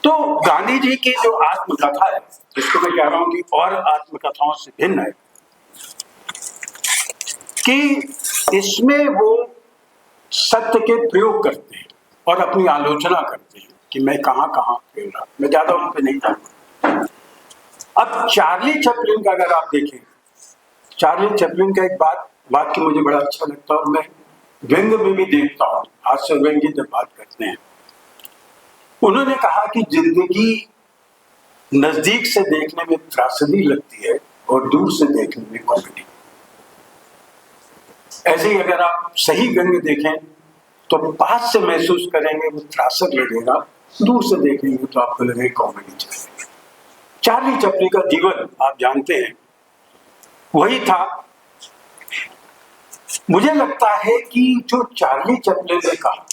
तो गांधी जी की जो आत्मकथा है, जिसको मैं कह रहा हूं कि और आत्मकथाओं से भिन्न है, कि इसमें वो सत्य के प्रयोग करते हैं और अपनी आलोचना करते हैं कि मैं कहां कहां खेल रहा, मैं ज्यादा उन पे नहीं जानता। अब चार्ली चैपलिन का अगर आप देखें, चार्ली चैपलिन का एक वाक्य मुझे बड़ा अच्छा लगता है और मैं व्यंग में भी देखता हूं, हास्य व्यंग की जब बात करते हैं। उन्होंने कहा कि जिंदगी नजदीक से देखने में त्रासदी लगती है और दूर से देखने में कॉमेडी। ऐसे ही अगर आप सही व्यंग्य देखें तो पास से महसूस करेंगे वो त्रासक लगेगा, दूर से देखेंगे तो आपको लगेगा कॉमेडी चल रही है। चार्ली चैपलिन का जीवन आप जानते हैं, वही था। मुझे लगता है कि जो चार्ली चैपलिन ने कहा,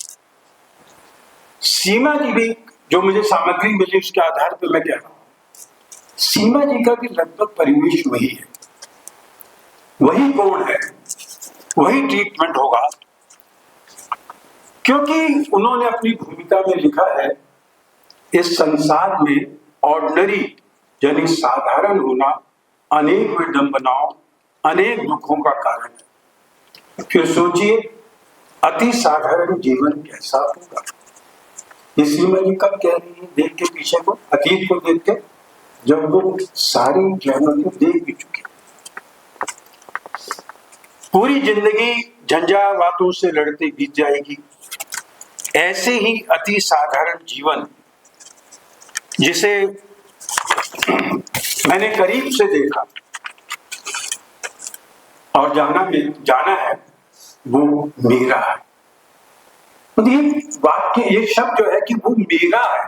सीमा जी भी जो मुझे सामग्री मिली उसके आधार पर मैं कह रहा हूं, सीमा जी का भी लगभग परिवेश वही है, वही कोण है, वही ट्रीटमेंट होगा, क्योंकि उन्होंने अपनी भूमिका में लिखा है इस संसार में ऑर्डिनरी यानी साधारण होना अनेक विडंबनाओं, अनेक दुखों का कारण है। फिर सोचिए अति साधारण जीवन कैसा होगा। ये सीमा जी कब कह रही है, देख के पीछे को, अतीत को देख के, जब वो सारी जगह को देख भी चुके, पूरी जिंदगी झंझावातों से लड़ते बीत जाएगी। ऐसे ही अति साधारण जीवन जिसे मैंने करीब से देखा और जाना है, वो मेरा है। तो ये वाक्य, ये शब्द जो है कि वो मेरा है,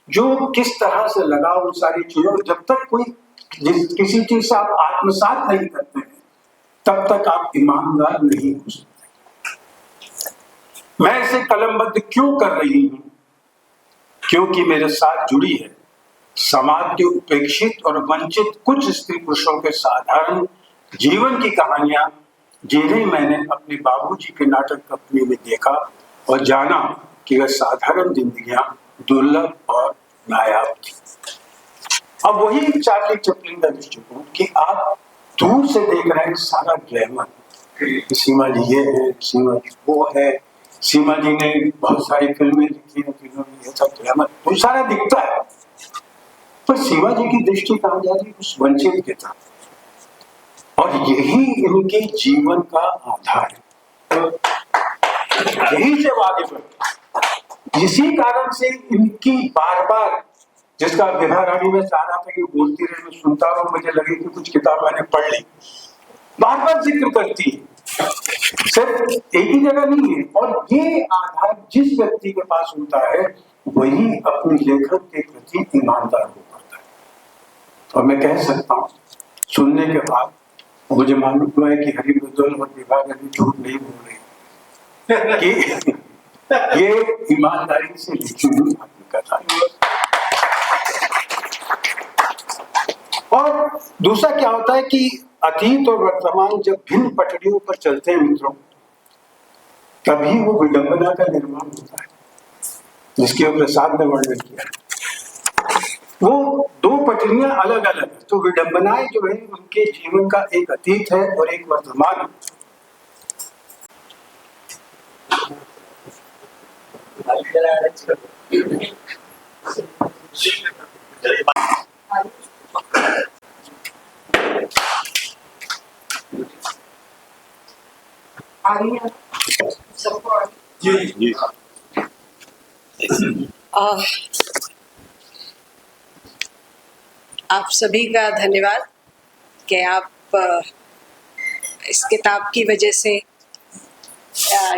जो किस तरह से लगा उन सारी चीजों, जब तक कोई किसी चीज से आप आत्मसात नहीं करते हैं तब तक आप ईमानदार नहीं हो सकते। मैं इसे कलमबद्ध क्यों कर रही हूं? क्योंकि मेरे साथ जुड़ी है समाज के उपेक्षित और वंचित कुछ स्त्री पुरुषों के साधारण जीवन की कहानियां, जिन्हें मैंने अपने बाबूजी के नाटक कंपनी में देखा और जाना कि वह साधारण जिंदगियां दुर्लभ और नायाब थी। अब वही चार्ली चैपलिन का दृष्टिकोण कि आप दूर से देख रहे हैं सारा ग्लैमर, सीमा जी ये है, सीमा जी वो है, सीमा जी ने बहुत सारी फिल्में लिखी हैं जिन्होंने ये सब ग्लैमर तो सारा दिखता है, पर सीमा जी की दृष्टि कहाँ जा रही, उस वंचित के तरफ, और यही इनके जीवन का आधार है, यही से आगे बढ़े। इसी कारण से इनकी बार बार, जिसका विभा रानी में चाह रहा था कि बोलती रहे, मैं सुनता रहा, मुझे लगे कि कुछ किताब मैंने पढ़ ली, बार बार जिक्र करती है, सिर्फ एक ही जगह नहीं है। और ये आधार जिस व्यक्ति के पास होता है वही अपने लेखक के प्रति ईमानदार हो पाता है। और मैं कह सकता हूँ सुनने के बाद मुझे मालूम हुआ है कि हरि बुद्धल और विभा रानी झूठ नहीं बोल रही कि ये ईमानदारी से लिखी हुई अपनी कथा है। और दूसरा क्या होता है कि अतीत और वर्तमान जब भिन्न पटरियों पर चलते हैं मित्रों, तभी वो विडंबना का निर्माण होता है, जिसके प्रसाद ने वर्णन किया है। वो दो पटरियां अलग अलग है, तो विडंबनाएं जो है उनके जीवन का एक अतीत है और एक वर्तमान है। जी आप सभी का धन्यवाद कि आप इस किताब की वजह से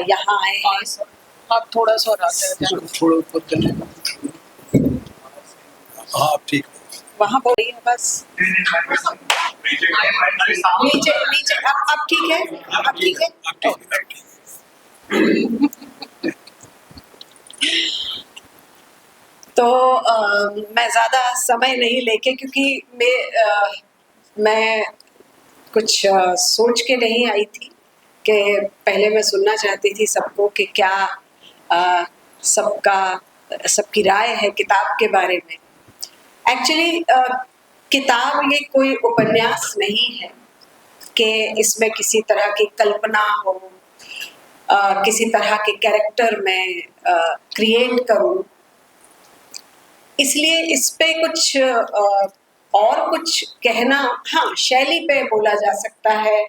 यहाँ आए हैं। आप थोड़ा सा थोड़ा ऊपर हाँ ठीक वहाँ बोलिए है बस नीचे नीचे आप ठीक है, आप ठीक है। तो मैं ज़्यादा समय नहीं लेके, क्योंकि मैं कुछ सोच के नहीं आई थी कि पहले मैं सुनना चाहती थी सबको कि क्या सबकी राय है किताब के बारे में। एक्चुअली किताब ये कोई उपन्यास नहीं है कि इसमें किसी तरह की कल्पना हो, किसी तरह के कैरेक्टर में क्रिएट करूं, इसलिए इस पे कुछ और कुछ कहना, हाँ शैली पे बोला जा सकता है,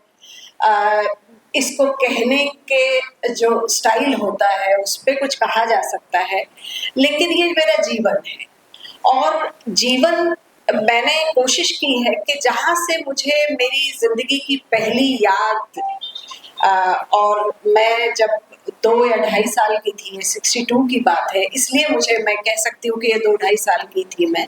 इसको कहने के जो स्टाइल होता है उस पे कुछ कहा जा सकता है, लेकिन ये मेरा जीवन है। और जीवन मैंने कोशिश की है कि जहाँ से मुझे मेरी जिंदगी की पहली याद और मैं जब 2 या 2.5 साल की थी, 62 की बात है, इसलिए मुझे मैं कह सकती हूँ कि ये 2-2.5 साल की थी मैं,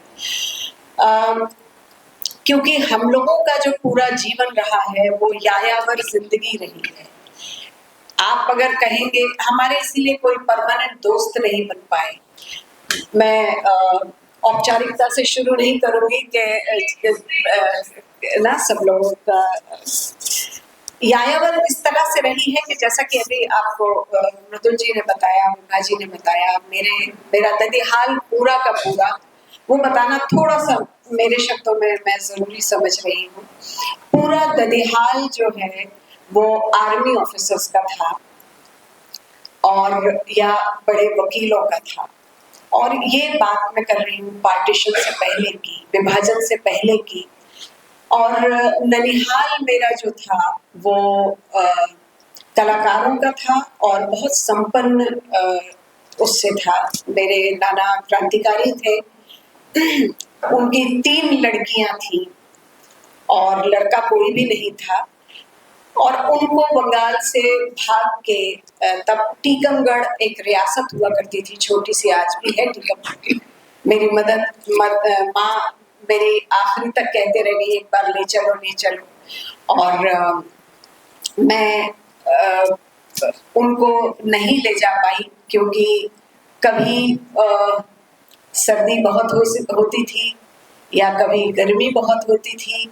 क्योंकि हम लोगों का जो पूरा जीवन रहा है वो यायावर जिंदगी रही है। आप अगर कहेंगे, हमारे इसीलिए कोई परमानेंट दोस्त नहीं बन पाए। मैं औपचारिकता से शुरू नहीं करूंगी कि ना सब लोगों का यायावर इस तरह से रही है कि जैसा कि अभी आपको मृदुल जी ने बताया, मुन्ना जी ने बताया, मेरा ददिहाल पूरा का पूरा वो बताना थोड़ा सा मेरे शब्दों में मैं जरूरी समझ रही हूँ। पूरा ददिहाल जो है वो आर्मी ऑफिसर्स का था और या बड़े वकीलों का था। और ये बात मैं कर रही हूँ पार्टीशन से पहले की, विभाजन से पहले की। और ननिहाल मेरा जो था वो कलाकारों का था और बहुत संपन्न उससे था। मेरे नाना क्रांतिकारी थे, उनकी 3 लड़कियां थी और लड़का कोई भी नहीं था। और उनको बंगाल से भाग के तब टीकमगढ़ एक रियासत हुआ करती थी, छोटी सी आज भी है टीकमगढ़। मेरी माँ मेरी आखिरी तक कहते रही एक बार ले चलो ले चलो, और मैं उनको नहीं ले जा पाई क्योंकि कभी सर्दी बहुत होती थी या कभी गर्मी बहुत होती थी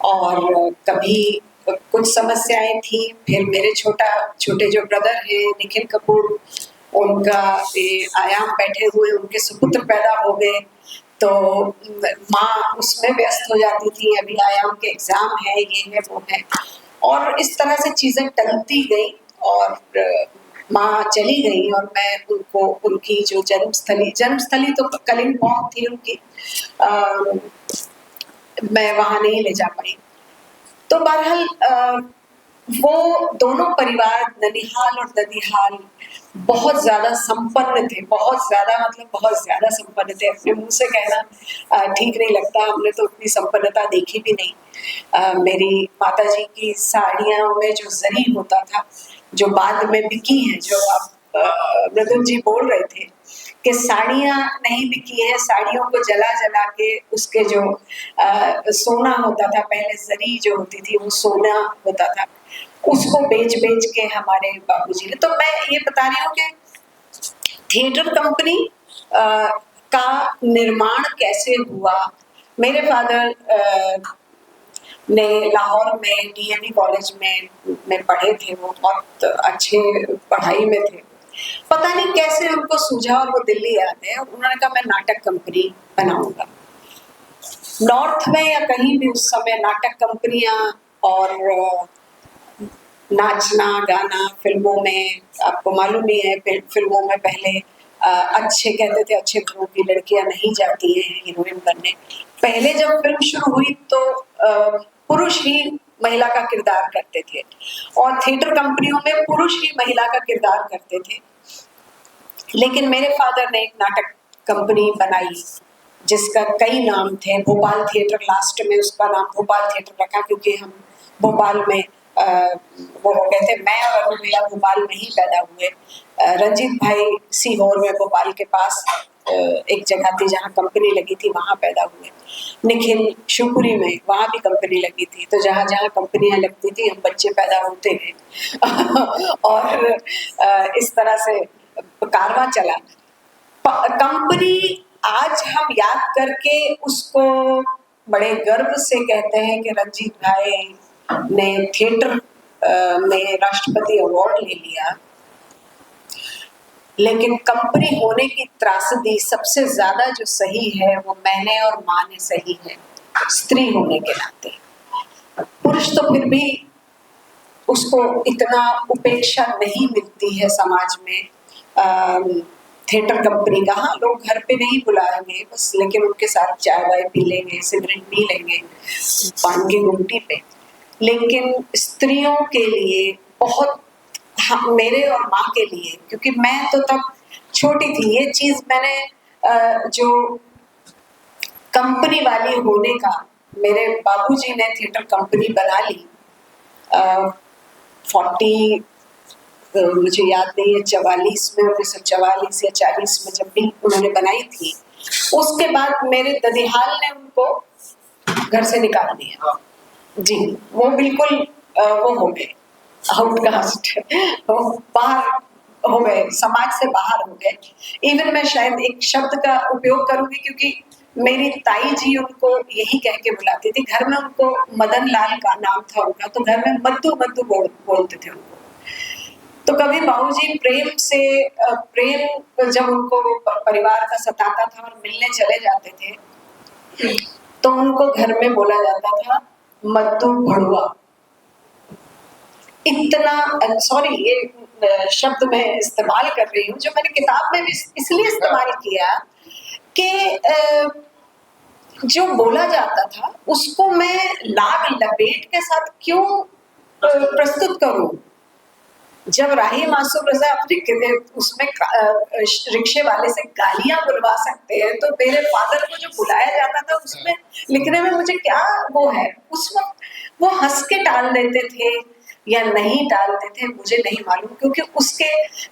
और कभी कुछ समस्याएं थी। फिर मेरे छोटे जो ब्रदर है निखिल कपूर, उनका आयाम बैठे हुए उनके सुपुत्र पैदा हो गए, तो माँ उसमें व्यस्त हो जाती थी, अभी आयाम के एग्जाम है, ये है वो है, और इस तरह से चीजें टलती गई और माँ चली गई और मैं उनको उनकी जो जन्मस्थली तो कलिम्पोंग थी उनकी, मैं वहां नहीं ले जा पाई। तो बहरहाल वो दोनों परिवार ननिहाल और ददिहाल बहुत ज्यादा संपन्न थे, बहुत ज्यादा मतलब बहुत ज्यादा संपन्न थे। अपने मुंह से कहना ठीक नहीं लगता, हमने तो उतनी संपन्नता देखी भी नहीं। मेरी माताजी की साड़ियों में जो जरी होता था, जो बाद में बिकी है, जो आप मृदुल जी बोल रहे थे कि साड़ियाँ नहीं बिकी है, साड़ियों को जला जला के उसके जो सोना होता था, पहले जरी जो होती थी वो सोना होता था, उसको बेच बेच के हमारे बाबूजी ने। तो मैं ये बता रही हूँ कि थिएटर कंपनी का निर्माण कैसे हुआ। मेरे फादर ने लाहौर में डीएवी कॉलेज में पढ़े थे, वो बहुत अच्छे पढ़ाई में थे। पता नहीं कैसे उनको सूझा और वो दिल्ली आ गए और उन्होंने कहा मैं नाटक कंपनी बनाऊंगा। नॉर्थ में या कहीं भी उस समय नाटक कंपनियां और नाचना गाना फिल्मों में, आपको मालूम ही है फिल्मों में पहले अच्छे कहते थे अच्छे घरों की लड़कियां नहीं जाती हैं हीरोइन बनने। पहले जब फिल्म शुरू हुई तो पुरुष ही महिला का किरदार करते थे और थिएटर कंपनियों में पुरुष ही महिला का किरदार करते थे। लेकिन मेरे फादर ने एक नाटक कंपनी बनाई जिसका कई नाम थे। भोपाल थिएटर, लास्ट में उसका नाम भोपाल थिएटर रखा क्योंकि हम भोपाल में वो हो गए थे। मैं और अरुण भैया भोपाल में ही पैदा हुए। रंजीत भाई सीहोर में भोपाल के पास एक जगह थी जहाँ कंपनी लगी थी, वहां पैदा हुए। निखिल शिवपुरी में, वहां भी कंपनी लगी थी। तो जहाँ जहाँ कंपनियां लगती थी हम बच्चे पैदा होते गए और इस तरह से कारवां चला। कंपनी आज हम याद करके उसको बड़े गर्व से कहते हैं कि रंजीत भाई ने थिएटर में राष्ट्रपति अवार्ड ले लिया, लेकिन कंपनी होने की त्रासदी सबसे ज्यादा जो सही है वो मैंने और माँ ने सही है, स्त्री होने के नाते। पुरुष तो फिर भी उसको इतना उपेक्षा नहीं मिलती है समाज में। थिएटर कंपनी का, हाँ, लोग घर पे नहीं बुलाएंगे बस, लेकिन उनके साथ चाय वाय पी लेंगे, सिगरेट पी लेंगे पान की गुमटी पे। लेकिन स्त्रियों के लिए बहुत, हाँ, मेरे और माँ के लिए, क्योंकि मैं तो तब छोटी थी, ये चीज मैंने जो कंपनी वाली होने का, मेरे बाबूजी ने थिएटर कंपनी बना ली। 40 मुझे याद नहीं है 44 में 1944 या 40 में जब भी उन्होंने बनाई थी, उसके बाद मेरे ददिहाल ने उनको घर से निकाल दिया। जी, वो बिल्कुल वो हो गए, आउटकास्ट, वो बाहर हो गए, समाज से बाहर हो गए। इवन मैं शायद एक शब्द का उपयोग करूंगी क्योंकि मेरी ताई जी उनको यही कह के बुलाती थी, घर में उनको मदन लाल का नाम था उनका, तो घर में मद्दू मद्दू बोलते थे उनको। तो कभी बाबूजी प्रेम जब उनको परिवार का सताता था और मिलने चले जाते थे तो उनको घर में बोला जाता था मद्दू भड़ुआ। इतना, सॉरी ये शब्द मैं इस्तेमाल कर रही हूँ जो मैंने किताब में भी इसलिए इस्तेमाल किया कि जो बोला जाता था उसको मैं लाग लपेट के साथ क्यों प्रस्तुत करूं। जब राही मासूम रजा अपने उसमें रिक्शे वाले से गालियां बुलवा सकते हैं तो मेरे फादर को जो बुलाया जाता था उसमें लिखने में मुझे क्या वो है। उस वक्त वो हंस के टाल देते थे या नहीं टालते थे मुझे नहीं मालूम, क्योंकि उसके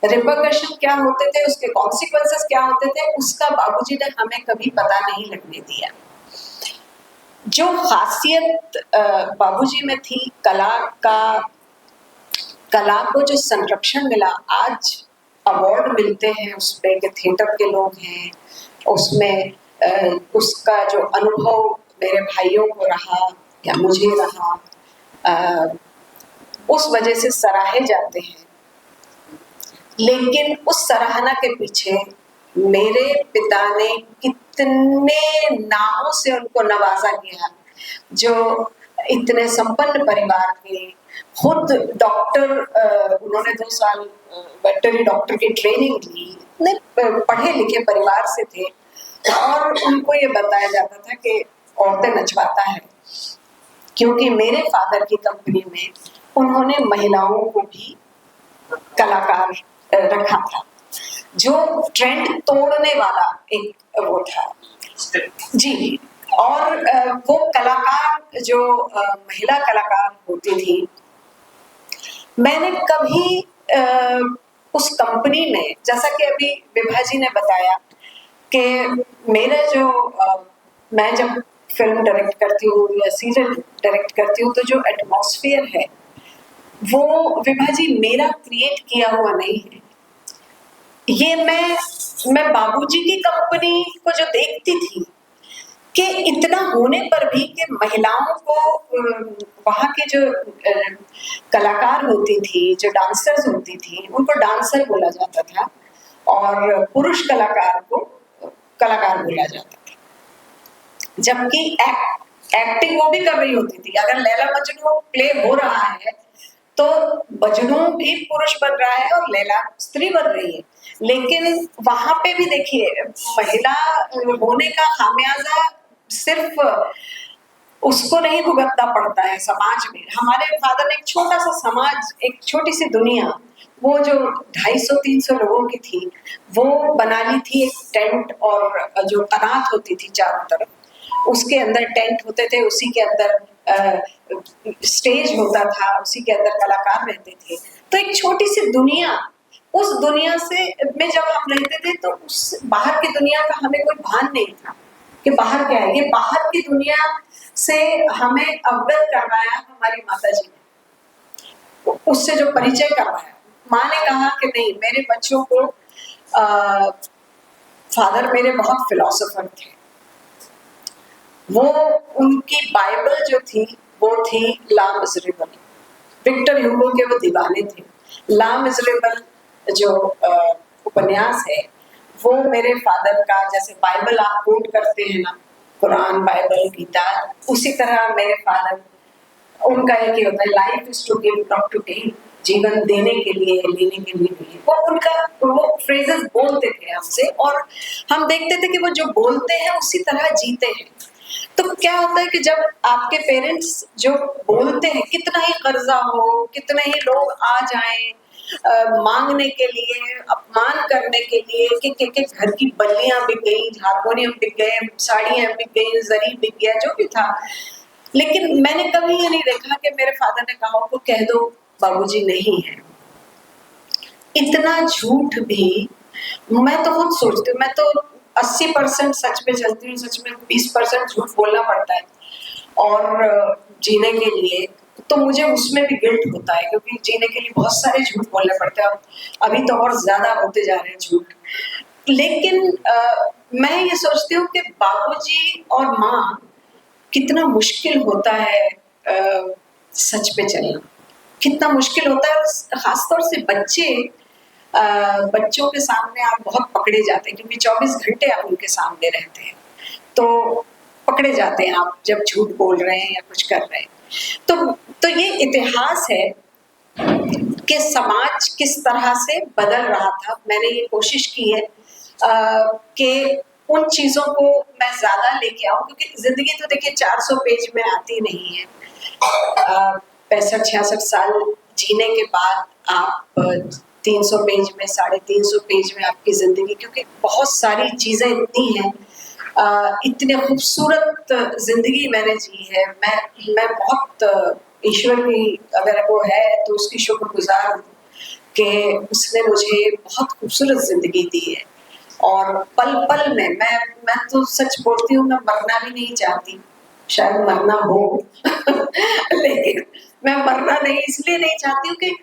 रिपरकशन क्या होते थे, उसके कॉन्सिक्वेंसेस क्या होते थे, उसका बाबूजी ने हमें कभी पता नहीं लगने दिया। जो खासियत बाबूजी में थी कला को जो संरक्षण मिला, आज अवार्ड मिलते हैं उस पे कि थिएटर के लोग हैं उसमें, उसका जो अनुभव मेरे भाइयों को रहा या मुझे रहा, उस वजह से सराहे जाते हैं। लेकिन उस सराहना के पीछे मेरे पिता ने कितने नामों से उनको नवाजा गया। जो इतने संपन्न परिवार के, खुद डॉक्टर, उन्होंने 2 साल वेटरनरी डॉक्टर की ट्रेनिंग ली, इतने पढ़े लिखे परिवार से थे और उनको ये बताया जाता था कि औरतें नचवाता है, क्योंकि मेरे फादर की कंपनी में उन्होंने महिलाओं को भी कलाकार रखा था, जो ट्रेंड तोड़ने वाला एक वो था जी। और वो कलाकार जो महिला कलाकार होती थी, मैंने कभी उस कंपनी में, जैसा कि अभी विभा जी ने बताया कि मेरे जो मैं जब फिल्म डायरेक्ट करती हूँ या सीरियल डायरेक्ट करती हूँ तो जो एटमॉस्फेयर है वो विभा जी मेरा क्रिएट किया हुआ नहीं है। ये मैं बाबूजी की कंपनी को जो देखती थी कि इतना होने पर भी कि महिलाओं को वहाँ के जो कलाकार होती थी, जो डांसर्स होती थी, उनको डांसर बोला जाता था और पुरुष कलाकार को कलाकार बोला जाता था, जबकि एक्टिंग वो भी कर रही होती थी। अगर लैला मजनू प्ले हो रहा है तो मजनू भी पुरुष बन रहा है और लैला स्त्री बन रही है, लेकिन वहां पे भी देखिए महिला होने का खामियाजा सिर्फ उसको नहीं भुगतना पड़ता है समाज में। हमारे फादर ने एक छोटा सा समाज, एक छोटी सी दुनिया, वो जो 250-300 लोगों की थी, वो बना ली थी एक टेंट, और जो कनात होती थी चारों तरफ, उसके अंदर टेंट होते थे, उसी के अंदर स्टेज होता था, उसी के अंदर कलाकार रहते थे। तो एक छोटी सी दुनिया, उस दुनिया से में जब हम रहते थे तो उस बाहर की दुनिया का हमें कोई भान नहीं था कि बाहर क्या है। ये बाहर की दुनिया से हमें अवगत करवाया हमारी माता जी ने, उससे जो परिचय करवाया। माँ ने कहा कि नहीं, मेरे बच्चों को फादर मेरे बहुत फिलोसोफर थे, वो उनकी बाइबल जो थी वो थी ला मिजरेबल। विक्टर ह्यूगो के वो दीवाने थे। ला मिजरेबल जो उपन्यास है वो मेरे फादर का, जैसे बाइबल आप कोट करते हैं ना, कुरान, बाइबल, गीता, उसी तरह मेरे फादर, उनका एक ही होता है, life is to give not to take, जीवन देने के लिए, लेने के लिए नहीं। वो उनका वो फ्रेजेस बोलते थे हमसे और हम देखते थे कि वो जो बोलते हैं उसी तरह जीते हैं। तो क्या होता है कि जब आपके पेरेंट्स जो बोलते हैं, कितना ही कर्जा हो, कितने ही लोग आ जाएं मांगने के लिए, अपमान करने के लिए, कि घर की बल्लियां बिक गई, हारमोनियम बिक गए, साड़ियां बिक गई, जरी बिक गया, जो भी था, लेकिन मैंने कभी ये नहीं देखा कि मेरे फादर ने कहा उनको कह दो बाबूजी नहीं है। इतना झूठ भी मैं तो खुद सोचती हूँ, मैं तो 80% सच पे चलती हूँ, सच में 20% झूठ बोलना पड़ता है और जीने के लिए, तो मुझे उसमें भी गिल्ट होता है क्योंकि जीने के लिए बहुत सारे झूठ बोलने पड़ते हैं। अभी तो और ज्यादा होते जा रहे हैं झूठ। लेकिन मैं ये सोचती हूँ कि बाबूजी और माँ, कितना मुश्किल होता है सच पे चलना, कितना मुश्किल होता है। खासतौर से बच्चों के सामने आप बहुत पकड़े जाते हैं क्योंकि 24 घंटे आप उनके सामने रहते हैं, तो पकड़े जाते हैं आप जब झूठ बोल रहे हैं या कुछ कर रहे हैं। तो ये इतिहास है कि समाज किस तरह से बदल रहा था। मैंने ये कोशिश की है कि उन चीजों को मैं ज्यादा लेके आऊं, क्योंकि जिंदगी तो देखिए 400 पेज में आती नहीं है। 65-66 साल जीने के बाद आप 300 पेज में, 350 पेज में आपकी जिंदगी, क्योंकि बहुत सारी चीजें इतनी हैं, इतने खूबसूरत जिंदगी मैंने जी है। मैं बहुत ईश्वर की अगर वो है तो उसकी शुक्रगुजार हूँ कि उसने मुझे बहुत खूबसूरत जिंदगी दी है। और पल पल में मैं तो सच बोलती हूँ, मैं मरना भी नहीं चाहती, शायद मरना हो लेकिन मैं मरना नहीं इसलिए नहीं चाहती हूँ कि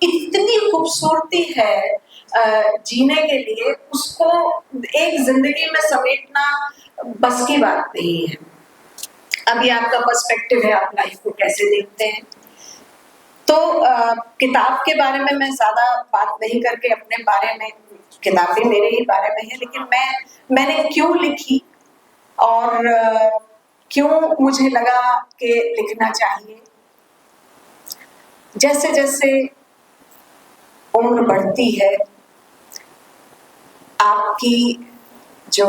इतनी खूबसूरती है जीने के लिए, उसको एक जिंदगी में समेटना बस की बात नहीं है। अभी आपका पर्सपेक्टिव है, आप लाइफ को कैसे देखते हैं। तो किताब के बारे में मैं ज्यादा बात नहीं करके अपने बारे में, किताब भी मेरे ही बारे में है, लेकिन मैंने क्यों लिखी और क्यों मुझे लगा कि लिखना चाहिए। जैसे जैसे उम्र बढ़ती है, आपकी जो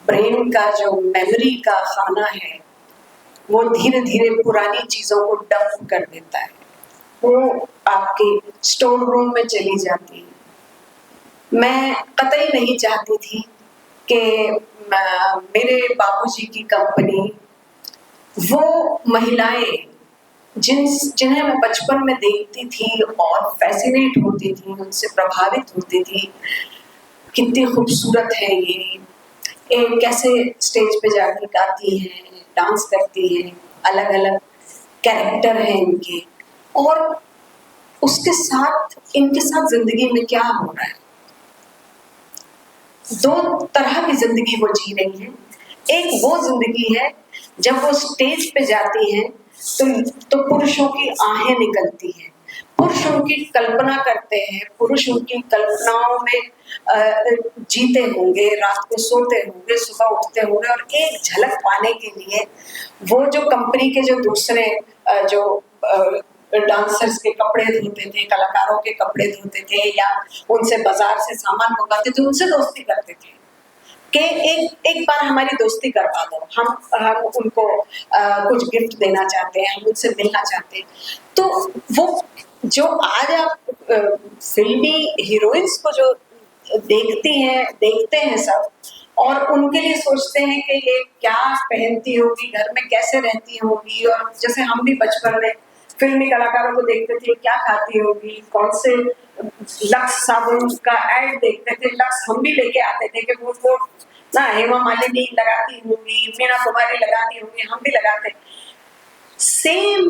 ब्रेन का जो मेमोरी का खाना है वो धीरे धीरे पुरानी चीजों को डंप कर देता है, वो आपके स्टोर रूम में चली जाती है। मैं कतई नहीं चाहती थी कि मेरे बाबूजी की कंपनी, वो महिलाएं जिन्हें मैं बचपन में देखती थी और फैसिनेट होती थी, उनसे प्रभावित होती थी, कितनी खूबसूरत है ये कैसे स्टेज पे जाकर गाती हैं, डांस करती हैं, अलग अलग कैरेक्टर हैं इनके, और उसके साथ इनके साथ जिंदगी में क्या हो रहा है। दो तरह की जिंदगी वो जी रही है। एक वो जिंदगी है जब वो स्टेज पे जाती है तो पुरुषों की आहें निकलती हैं, पुरुष उनकी कल्पना करते हैं, पुरुष उनकी कल्पनाओं में जीते होंगे, रात को सोते होंगे, सुबह उठते होंगे, और एक झलक पाने के लिए वो जो कंपनी के जो दूसरे जो डांसर्स के कपड़े धोते थे, कलाकारों के कपड़े धोते थे, या उनसे बाजार से सामान मंगाते थे, उनसे दोस्ती करते थे कि एक बार हमारी दोस्ती करवा दो, हम उनको कुछ गिफ्ट देना चाहते हैं, हम उनसे मिलना चाहते हैं। तो वो जो आज आप फिल्मी हीरोइंस को जो देखते हैं सब, और उनके लिए सोचते हैं कि ये क्या पहनती होगी, घर में कैसे रहती होगी, और जैसे हम भी बचपन में फिल्मी कलाकारों को देखते थे, क्या खाती होगी, कौन से लक्स साबुन का ऐड देखते थे, लक्स हम भी लेके आते थे कि वो ना हेमा मालिनी लगाती होगी, मीना कुमारी लगाती होगी, हम भी लगाते। सेम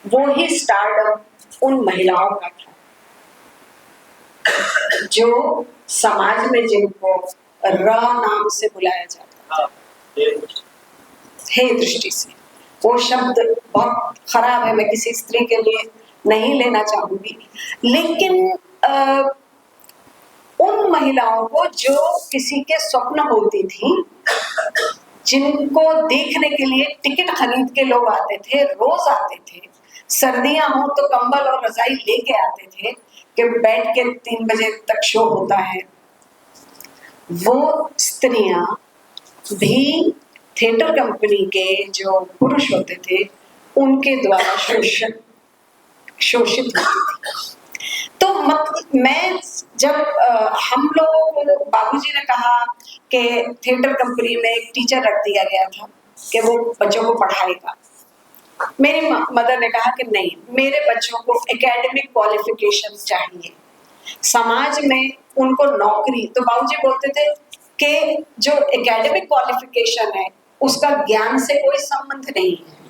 वो ही स्टारडम उन महिलाओं का था जो समाज में जिनको र नाम से बुलाया जाता, हे दृष्टि से। वो शब्द बहुत खराब है, मैं किसी स्त्री के लिए नहीं लेना चाहूंगी, लेकिन उन महिलाओं को जो किसी के स्वप्न होती थी, जिनको देखने के लिए टिकट खरीद के लोग आते थे, रोज आते थे, सर्दियां हो तो कंबल और रजाई लेके आते थे कि बैठ के 3 बजे तक शो होता है। वो स्त्रियां भी थिएटर कंपनी के जो पुरुष होते थे उनके द्वारा शोषित होती थी। तो मैं जब हम लोगों को बाबूजी ने कहा कि थिएटर कंपनी में एक टीचर रख दिया गया था कि वो बच्चों को पढ़ाएगा, मेरी मदर ने कहा कि नहीं, मेरे बच्चों को एकेडमिक क्वालिफिकेशन चाहिए, समाज में उनको नौकरी। तो बाबूजी बोलते थे कि जो एकेडमिक क्वालिफिकेशन है उसका ज्ञान से कोई संबंध नहीं है,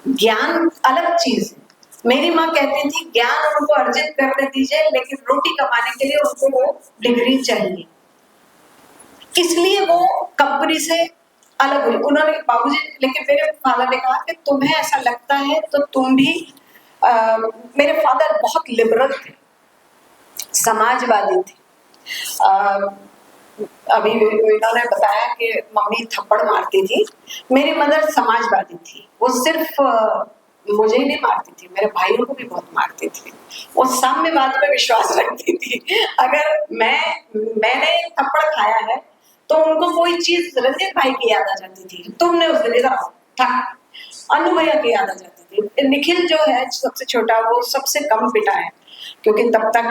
ज्ञान अलग चीज है। मेरी माँ कहती थी ज्ञान उनको अर्जित करने दीजिए, लेकिन रोटी कमाने के लिए उनको वो डिग्री चाहिए, इसलिए वो कंपनी से अलग हुई। उन्होंने बाबूजी, लेकिन मेरे फादर ने कहा कि तुम्हें ऐसा लगता है तो तुम भी मेरे फादर बहुत लिबरल थे, समाजवादी थे। अभी इन्होंने बताया कि मम्मी थप्पड़ मारती थी, मेरी मदर समाजवादी थी। वो सिर्फ मुझे ही नहीं मारती थी, मेरे भाइयों को भी बहुत मारती थी। वो साम्यवाद में विश्वास रखती थी। अगर मैंने थप्पड़ खाया है तो उनको कोई चीज रंजीत भाई की याद आ जाती थी, तुमने उस दिन इधर था, अनु भैया की याद आ जाती थी। निखिल जो है सबसे छोटा, वो सबसे कम पिटा है, क्योंकि तब तक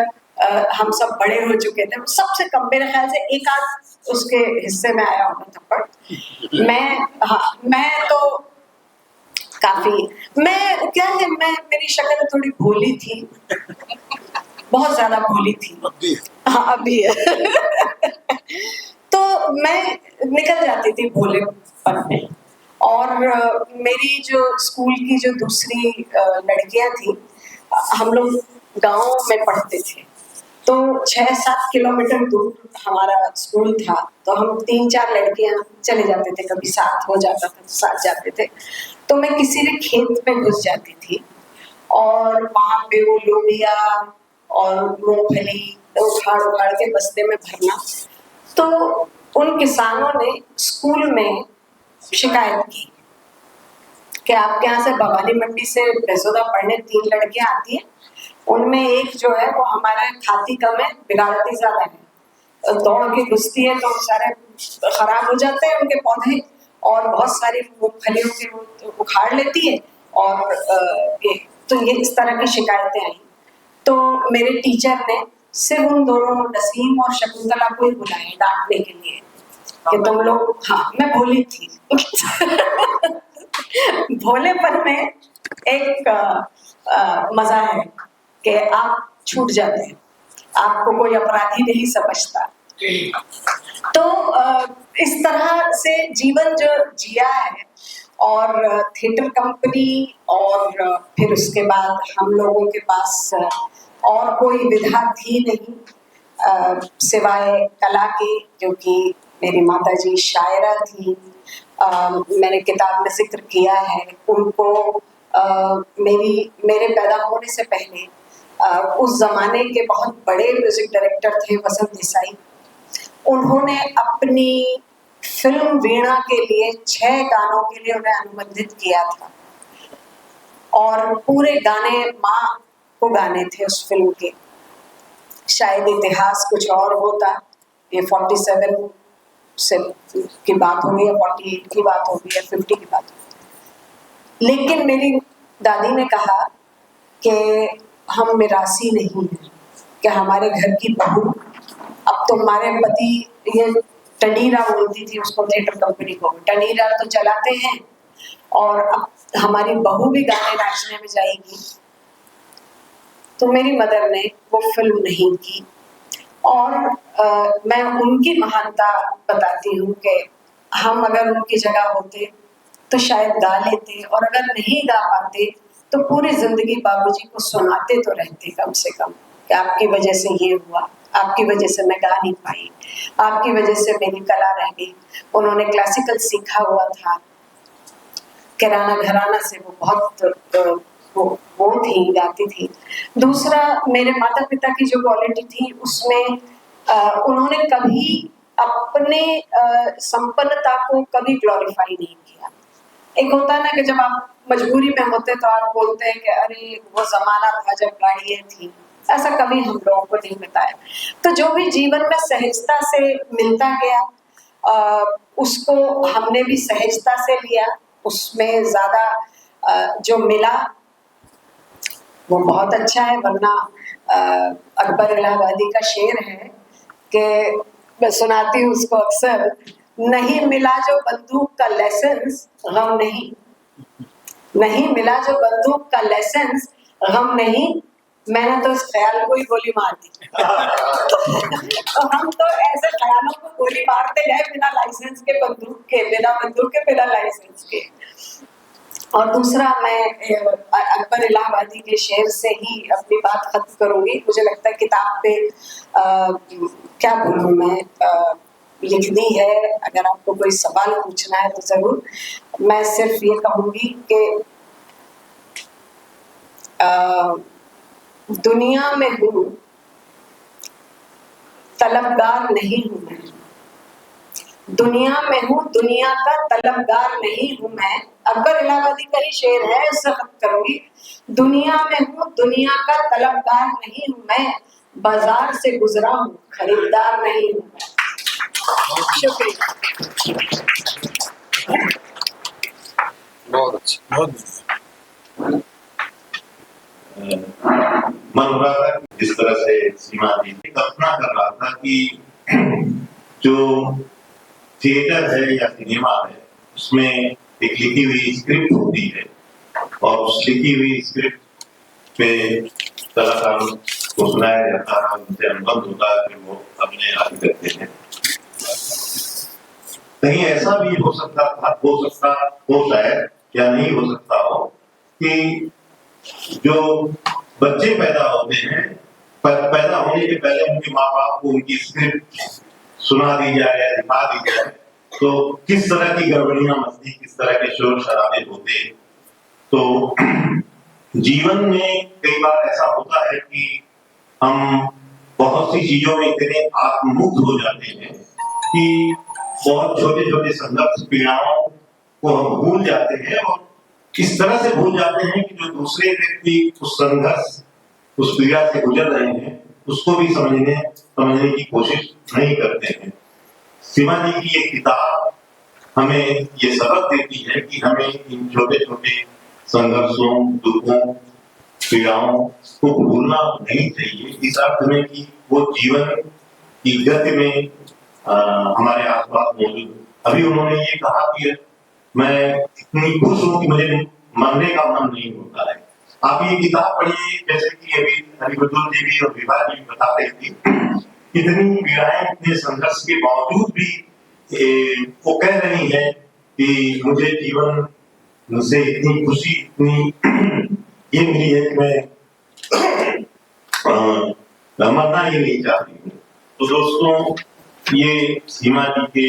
हम सब बड़े हो चुके थे। सबसे कम, मेरे ख्याल से एक आध उसके हिस्से में आया होगा थप्पड़। मैं तो काफी, मैं क्या है, मेरी शक्ल थोड़ी भोली थी, बहुत ज्यादा भोली थी। हाँ अभी है। तो मैं निकल जाती थी भोलेपन में। और मेरी जो स्कूल की जो दूसरी लड़कियां थी, हम लोग गांव में पढ़ते थे, तो 6-7 किलोमीटर दूर हमारा स्कूल था। तो हम 3-4 लड़कियां चले जाते थे, कभी साथ हो जाता था तो साथ जाते थे। तो मैं किसी भी खेत में घुस जाती थी और वहां पे वो लोबिया और मूंगफली उखाड़ के बस्ते में भरना। तो उन किसानों ने स्कूल में शिकायत की कि आपके यहाँ से भवानी मंडी से बेसोदा पढ़ने 3 लड़कियां आती हैं, उनमें एक जो है वो हमारे खाती कम है, बिगाड़ती ज्यादा है, दौड़ के घुसती है तो सारे खराब हो जाते हैं उनके पौधे, और बहुत सारी मूंगफलियों के उखाड़ लेती है। और ये इस तरह की शिकायतें आई। तो मेरे टीचर ने सिर्फ उन दोनों नसीम और शकुंतला को ही बुलाया डांटने के लिए कि तुम लोग, हाँ मैं भोली थी। भोलेपन में एक मजा है कि आप छूट जाते हैं, आपको कोई अपराधी नहीं समझता। तो इस तरह से जीवन जो जिया है, और थिएटर कंपनी, और फिर उसके बाद हम लोगों के पास और कोई विधा थी नहीं सिवाय कला के, जो कि मेरी माताजी शायरा थी। मैंने किताब में जिक्र किया है उनको। मेरे पैदा होने से पहले उस जमाने के बहुत बड़े म्यूजिक डायरेक्टर थे वसंत देसाई, उन्होंने अपनी फिल्म वीणा के लिए 6 गानों के लिए उन्हें अनुबंधित किया था, और पूरे गाने माँ को गाने थे उस फिल्म के। शायद इतिहास कुछ और होता, ये 47 से की बात होगी या 48 की बात होगी या 50 की बात होगी। लेकिन मेरी दादी ने कहा कि हम मिरासी नहीं हैं, कि हमारे घर की बहू, अब तुम्हारे पति, ये टंडीरा बोलती थी उसको, थिएटर कंपनी को, टंडीरा तो चलाते हैं, और अब हमारी बहू भी गाने नाचने में जाएगी। तो मेरी मदर ने वो फिल्म नहीं की। और मैं उनकी महानता बताती हूँ कि हम अगर उनकी जगह होते तो शायद गा लेते, और अगर नहीं गा पाते तो पूरी जिंदगी बाबूजी को सुनाते तो रहते कम से कम कि आपकी वजह से ये हुआ, आपकी वजह से मैं गा नहीं पाई, आपकी वजह से मेरी कला रह गई। उन्होंने क्लासिकल सीखा हुआ था, किराना घराना से वो बहुत वो थी, गाती थी। दूसरा, मेरे माता पिता की जो क्वालिटी थी उसमें उन्होंने कभी अपने संपन्नता को कभी ग्लोरीफाई नहीं किया। एक होता है ना कि जब आप मजबूरी में होते तो आप बोलते हैं कि अरे वो जमाना था जब गाड़ियां थी, ऐसा कभी हम लोगों को नहीं बताया। तो जो भी जीवन में सहजता से मिलता गया उसको हमने भी सहजता से लिया, उसमें ज्यादा जो मिला वो बहुत अच्छा है। वरना अकबर इलाहाबादी का शेर है कि मैं सुनाती हूँ उसको अक्सर, नहीं मिला जो बंदूक का लाइसेंस गम नहीं, नहीं मिला जो बंदूक का लाइसेंस, गम नहीं, मैंने तो इस ख्याल को ही गोली मार दी। तो हम तो ऐसे ख्यालों को गोली मारते गए बिना लाइसेंस के, बिना बंदूक के, बिना लाइसेंस के। और दूसरा, मैं अकबर इलाहाबादी के शेर से ही अपनी बात खत्म करूंगी। मुझे लगता है किताब पे क्या बोलूं मैं, लिख दी है। अगर आपको कोई सवाल पूछना है तो जरूर। मैं सिर्फ ये कहूंगी कि दुनिया में हूँ, तलबगार नहीं हूं मैं। दुनिया में हूँ, दुनिया का तलबगार नहीं हूं मैं। अकबर इलाहाबादी का ही शेर है, इससे खत्म करूंगी। दुनिया में हूँ, दुनिया का तलबगार नहीं हूं मैं। बाजार से गुजरा हूँ, खरीदार नहीं हूं मैं। शुक्रिया। बहुत अच्छा, बहुत बढ़िया। मन हो रहा था जिस तरह से सीमा जी कल्पना कर रहा था कि जो थिएटर है या सिनेमा है, उसमें एक लिखी हुई स्क्रिप्ट होती है और उस लिखी हुई स्क्रिप्ट पे कलाकारों को सुनाया जाता है, उनसे अनुबंध होता है, फिर वो अभिनय आदि करते हैं। कहीं ऐसा भी हो सकता हो शायद, या नहीं हो सकता हो, कि जो बच्चे पैदा होते हैं, पैदा होने के पहले उनके माँ बाप को उनकी स्क्रिप्ट सुना दी जाए या दिखा दी जाए, तो किस तरह की गड़बड़ियां मचती, किस तरह के शोर शराबे होते। तो जीवन में कई बार ऐसा होता है कि हम बहुत सी चीजों में इतने आत्ममुक्त हो जाते हैं कि बहुत छोटे छोटे संघर्ष, पीड़ाओं को हम भूल जाते हैं, और किस तरह से भूल जाते हैं कि जो दूसरे व्यक्ति उस संघर्ष, उस पीड़ा से गुजर रहे हैं, उसको भी समझने की कोशिश नहीं करते हैं। सीमा जी की एक किताब हमें ये सबक देती है कि हमें इन छोटे छोटे संघर्षों, दुखों, पीड़ाओं को भूलना नहीं चाहिए, इस अर्थ में कि वो जीवन की गति में हमारे आसपास मौजूद। अभी उन्होंने ये कहा कि मैं इतनी खुश हूं कि मुझे मरने का मन नहीं होता है। आप ये किताब पढ़िए, जैसे कि अभी हरिबुद्धुल जी भी और विभा जी बता रही थी, इतनी पीड़ाएं, इतने संघर्ष के बावजूद भी वो कह रही है कि मुझे जीवन से इतनी खुशी, इतनी ये मिली है कि मैं मरना ही नहीं चाहती हूँ। तो दोस्तों, ये सीमा जी के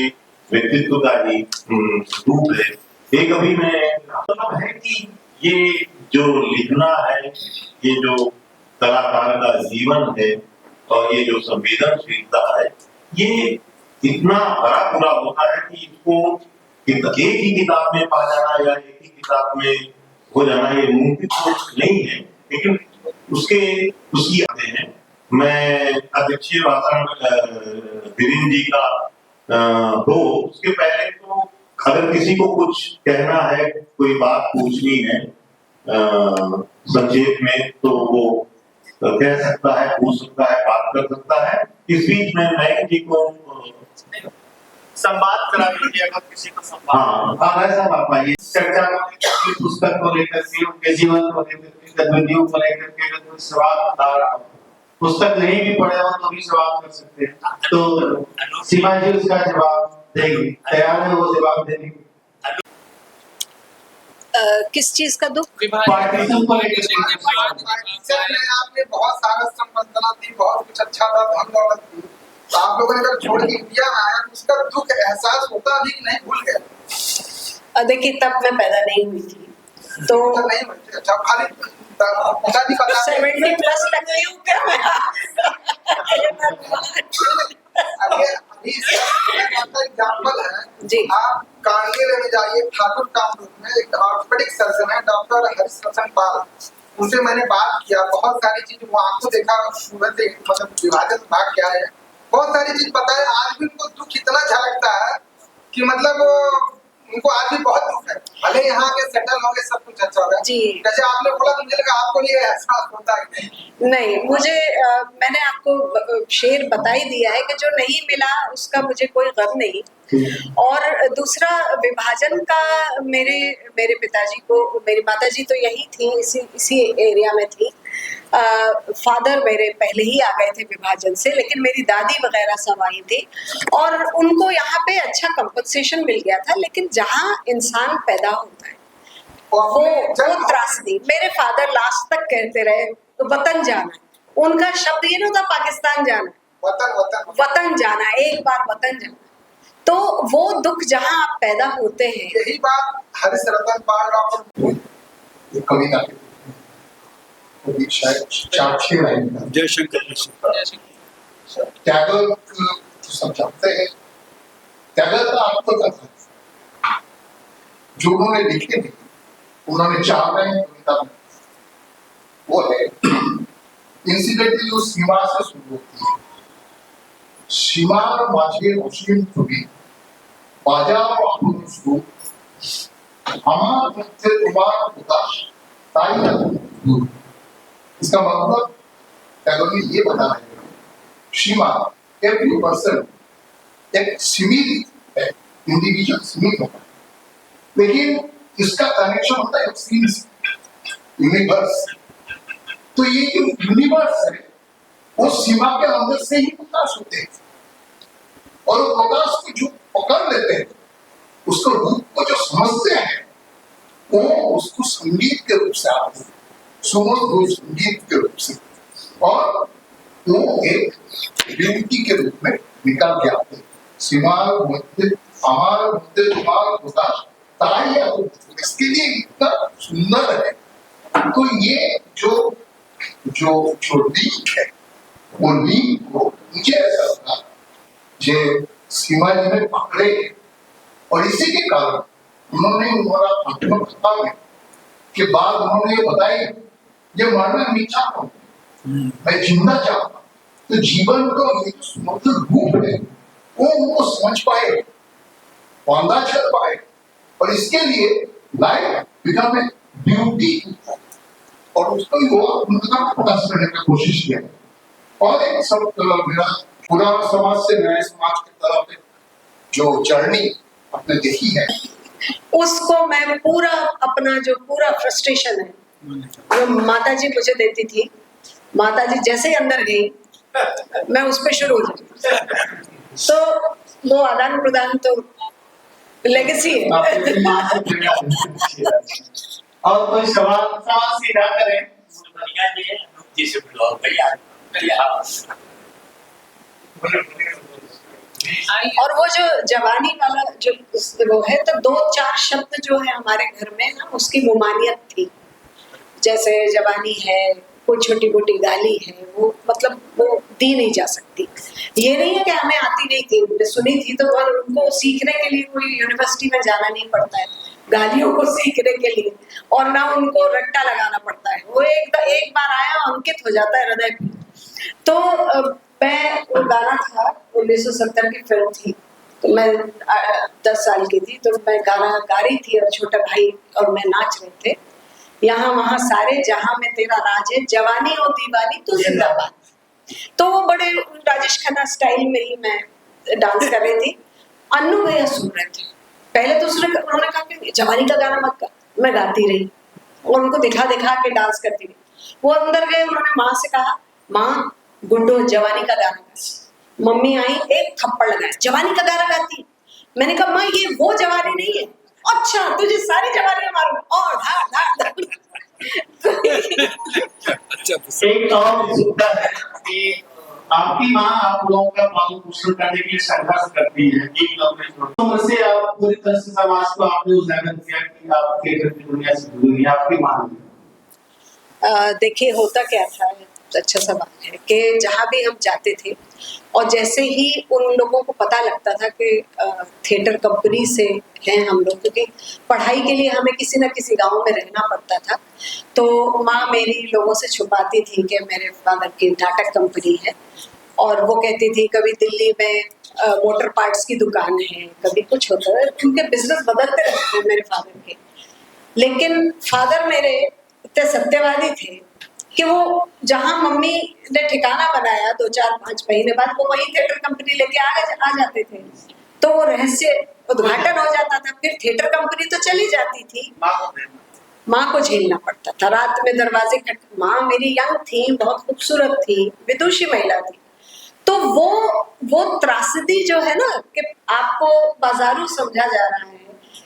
व्यक्तित्व का ही रूप है। एक अभी मैं मतलब है कि ये जो लिखना है, ये जो कलाकार का जीवन है, और ये जो संवेदनशीलता है, ये इतना भरा पूरा होता है कि इसको एक ही किताब में पा जाना या एक ही किताब में हो जाना ये मुमकिन तो नहीं है। लेकिन उसकी आते हैं। मैं अध्यक्षीय भाषण धीरेन्द्र जी का हो, उसके पहले तो अगर किसी को कुछ कहना है, कोई बात पूछनी है संक्षेप में, तो वो कह सकता है, पूछ सकता है, बात कर सकता है। इस बीच में नायक जी को संवाद करा दीजिए, अगर किसी को संवाद। हाँ, ऐसा बात पाइए। चर्चा पुस्तक को लेकर के, उनके जीवन को लेकर के, गतिविधियों को लेकर के अगर कोई सवाल बता रहा हो, पुस्तक नहीं भी पढ़े हो तो भी सवाल कर सकते हैं। तो सीमा जी उसका जवाब देंगी, तैयार है वो जवाब देने की। किस चीज का दुख? पार्टीशन को लेकर आपने बहुत सारा संबंधना दी, बहुत कुछ अच्छा था, धन दौलत दी, तो आप लोगों ने अगर छोड़ के इंडिया आया, उसका दुख एहसास होता भी नहीं, भूल गए। देखिए, तब मैं पैदा नहीं हुई थी, तो नहीं होते। अच्छा, खाली पिताजी पता 70 प्लस लगती हूँ क्या मैं? एग्जाम्पल है जी। आप कांगेर में जाइए, ठाकुर कामरूप में एक ऑर्थोपेडिक सर्जन है, डॉक्टर हरिशरण पाल, उनसे मैंने बात किया। बहुत सारी चीज वो आपको देखा, मतलब विभाजन भाग क्या है, बहुत सारी चीज पता है। आज भी उनको दुख इतना झलकता है कि मतलब उनको आज भी बहुत दुख है, भले यहाँ के सेटल हो गए, सब कुछ अच्छा हो गया जी। जैसे आपने बोला तो मुझे लगा आपको ये एहसास होता है। नहीं, मुझे मैंने आपको शेर बता ही दिया है कि जो नहीं मिला उसका मुझे कोई गम नहीं। और दूसरा विभाजन का मेरे पिताजी को, मेरी माताजी तो यही थी, इसी एरिया में थी। फादर मेरे पहले ही आ गए थे विभाजन से, लेकिन मेरी दादी वगैरह सब आई थी और उनको यहाँ पे अच्छा कंपनसेशन मिल गया था। लेकिन जहाँ इंसान पैदा होता है वो त्रासदी। मेरे फादर लास्ट तक कहते रहे तो वतन जाना, उनका शब्द ये नहीं था पाकिस्तान जाना, वतन वतन वतन जाना, एक बार वतन जाना। तो वो दुख जहाँ आप पैदा होते हैं। यही बात हरीश रतन पाल डॉक्टर ये कविता के कवि शायद 4-6 लाइन का जयशंकर प्रसाद। त्यागल सब जानते हैं, त्यागल का आपको करता है जो उन्होंने लिखे नहीं, उन्होंने 4 लाइन कविता में वो है इंसिडेंटली जो सीमा से शुरू होती है। सीमार माझे मुस्लिम तुम्ही बाजार वापरून सुरू हमार मध्य तुम्हार उदास ताई ना दूर। इसका मतलब टैगोर ने ये बताया है सीमा एवरी पर्सन एक सीमित है, इंडिविजुअल सीमित होता है, लेकिन इसका कनेक्शन होता है एक्सट्रीम यूनिवर्स। तो ये जो यूनिवर्स है वो सीमा के अंदर से ही प्रकाश होते हैं और वो प्रकाश को जो पकड़ लेते हैं, उसको रूप को जो समझते हैं, वो उसको संगीत के रूप से आते हैं, सुमधुर संगीत के रूप से, और वो एक ब्यूटी के रूप में निकल के आते हैं। सीमा मध्य हमार मध्य तुम्हार प्रकाश ताई या इसके लिए इतना सुंदर है। तो ये जो लिंक है, वो लिंक को मुझे ऐसा लगा जो सीमा जी ने पकड़े और इसी के कारण उन्होंने हमारा आत्मकथा में के बाद उन्होंने ये बताई ये मरना नहीं चाहता हूँ, मैं जिंदा चाहता हूँ। तो जीवन को ये जो सुमधुर रूप है वो उनको समझ पाए, वांदा चल पाए, और इसके लिए लाइफ बिकम ए ब्यूटी और उसको उनका प्रकाश करने का कोशिश किया। और एक सब मेरा पूरा समाज से नए समाज की तरफ जो जर्नी आपने देखी है, उसको मैं पूरा अपना जो पूरा फ्रस्ट्रेशन है जो माताजी मुझे देती थी, माताजी जैसे ही अंदर गई मैं उस पर शुरू हो जाती। तो वो आदान प्रदान तो लेगेसी है। और कोई सवाल सीधा करें। और वो जो जवानी वाला जो वो है, तो 2-4 शब्द जो है हमारे घर में ना उसकी मुमानियत थी। जैसे जवानी है, कोई छोटी मोटी गाली है, वो मतलब वो दी नहीं जा सकती। ये नहीं है कि हमें आती नहीं थी, उन्होंने सुनी थी तो, और उनको सीखने के लिए कोई यूनिवर्सिटी में जाना नहीं पड़ता है गालियों को सीखने के लिए, और ना उनको रट्टा लगाना पड़ता है। वो एक बार आया अंकित हो जाता है हृदय पे। तो मैं वो गाना था 1970 की फिल्म थी, तो मैं 10 साल की थी, तो मैं गाना गा रही थी और छोटा भाई और मैं नाच रहे थे। यहाँ वहाँ सारे जहाँ में तेरा राज है, जवानी हो दीवानी तो जिंदाबाद। तो वो बड़े राजेश खन्ना स्टाइल में ही मैं डांस कर रही थी। अन्नू भैया सुन रहे थे। पहले तो उन्होंने कहा कि जवानी का गाना मत गा, मैं गाती रही और उनको दिखा दिखा के डांस करती रही। वो अंदर गए, उन्होंने माँ से कहा, माँ गुड्डो जवानी का गाना गा। मम्मी आई, एक थप्पड़ लगाया, जवानी का गाना गाती। मैंने कहा माँ ये वो जवानी नहीं है। अच्छा तुझे सारी जवानी मालूम, और धार धार धार। एक और उत्सुकता है कि आपकी माँ आप लोगों का पालन पोषण करने के लिए संघर्ष करती है। एक उम्र से आप पूरी तरह से समाज को आपने उजागर किया कि आप थिएटर की दुनिया से जुड़ी, आपकी माँ ने। देखिए होता क्या था, अच्छा सवाल है कि जहाँ भी हम जाते थे और जैसे ही उन लोगों को पता लगता था कि थिएटर कंपनी से हैं हम लोग, क्योंकि पढ़ाई के लिए हमें किसी न किसी गांव में रहना पड़ता था, तो माँ मेरी लोगों से छुपाती थी कि मेरे फादर की नाटक कंपनी है। और वो कहती थी कभी दिल्ली में मोटर पार्ट्स की दुकान है, कभी कुछ होता है, उनके बिजनेस बदलते रहते हैं मेरे फादर के। लेकिन फादर मेरे इतने सत्यवादी थे कि वो जहां मम्मी ने ठिकाना बनाया 2-4-5 महीने बाद वो वही थिएटर कंपनी लेके आ जाते थे, तो वो रहस्य उद्घाटन हो जाता था। फिर थिएटर कंपनी तो चली जाती थी, माँ को झेलना पड़ता था, रात में दरवाजे खट। माँ मेरी यंग थी, बहुत खूबसूरत थी, विदुषी महिला थी, तो वो त्रासदी जो है ना कि आपको बाजारू समझा जा रहा है,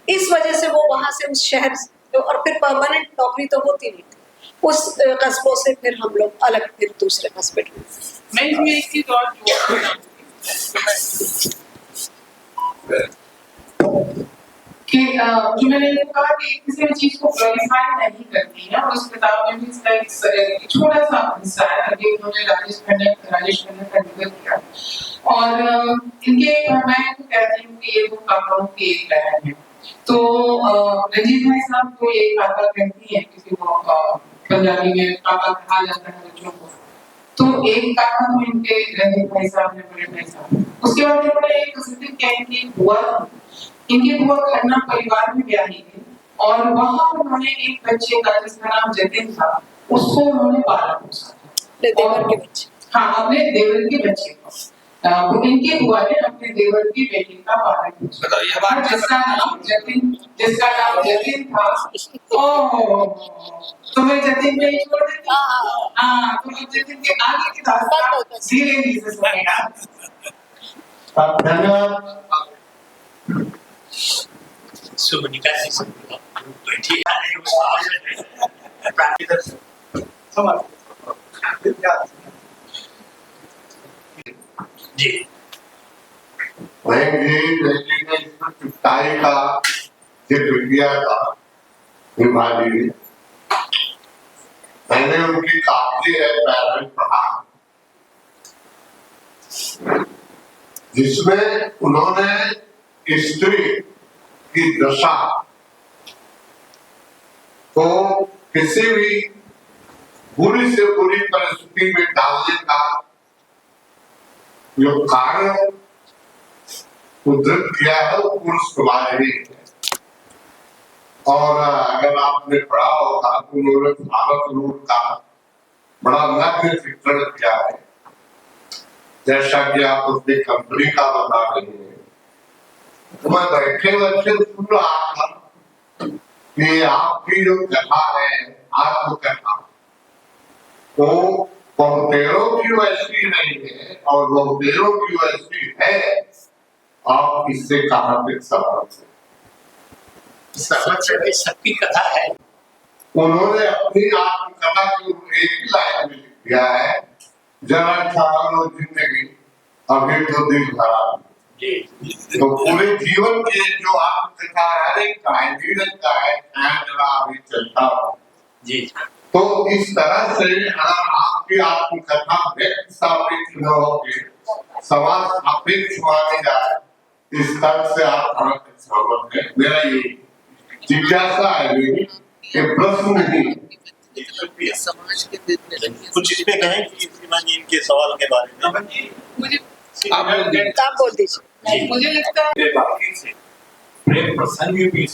इस वजह से वो वहां से उस शहर और फिर परमानेंट नौकरी तो होती नहीं थी उस कस्बों से, फिर हम लोग अलग फिर दूसरे कस्बे मैं इसमें एक चीज और कि जो मैंने कहा कि किसी भी चीज को ग्लोरीफाई नहीं करती है, और उस किताब में भी इसका एक छोटा सा हिस्सा है। अभी उन्होंने राजेश खन्ना का जिक्र किया, और इनके मैं तो कहती हूँ कि ये दो काकाओं की एक बहन है। तो रंजीत भाई साहब को ये काका कहती है, किसी को पंजाबी में काका कहा जाता है बच्चों को, तो एक काका तो इनके रंजीत भाई साहब ने, बड़े भाई साहब। उसके बाद इन्होंने एक जिक्र किया कि बुआ, इनकी बुआ खन्ना परिवार में ब्याही थी, और वहां उन्होंने एक बच्चे का जिसका नाम जतिन था, उसको उन्होंने पाला पोसा था, देवर के बच्चे। हाँ, अपने देवर के बच्चे को इनकी बुआ ने अपने देवर की बेटी का पालन पोसा। जिसका नाम जतिन था। ओह, तो मैं जतिन में ही छोड़ देती। हाँ, तो मैं जतिन के आगे की दास्तान धीरे-धीरे से सुनेगा। धन्यवाद। Sumonika जी चिट्टाई का जिक्र किया था हिमालय ने, मैंने उनकी काफी पैरल पढ़ा, जिसमें उन्होंने स्त्री की दशा को किसी भी बुरी से बुरी परिस्थिति में डालने का जो कारण उद्धृत किया है वो पुरुष समाज ही है। और अगर आपने पढ़ा होगा तो उन्होंने भारत रूप का बड़ा नग्न चित्रण किया है, जैसा कि आप उसकी कंपनी का बता रहे हैं। तो मैं बैठे बैठे सुन रहा था कि आपकी जो कथा है, आत्मकथा, वो बहुतेरों की वैसी नहीं है, और बहुतेरों की वैसी है, आप इससे कहां तक सहमत है? सबकी कथा है। उन्होंने अपनी आत्मकथा की एक ही लाइन में लिख दिया है, जरा ठहरो जिंदगी अभी तो दिल भरा। तो पूरे जीवन के जो आत्मकथा हर एक का है, जीवन का है, जरा अभी चलता जी। तो इस तरह से अगर आपकी आत्मकथा व्यक्ति सापेक्ष न होकर समाज सापेक्ष मानी जाए, इस तरह से आप सहमत हैं? मेरा ये जिज्ञासा है, मेरी ये प्रश्न नहीं। समाज के कुछ इसमें कहें कि इनके सवाल के बारे में मुझे आप बोल दीजिए। मुझे लगता है बाकी से प्रेम प्रसंग भी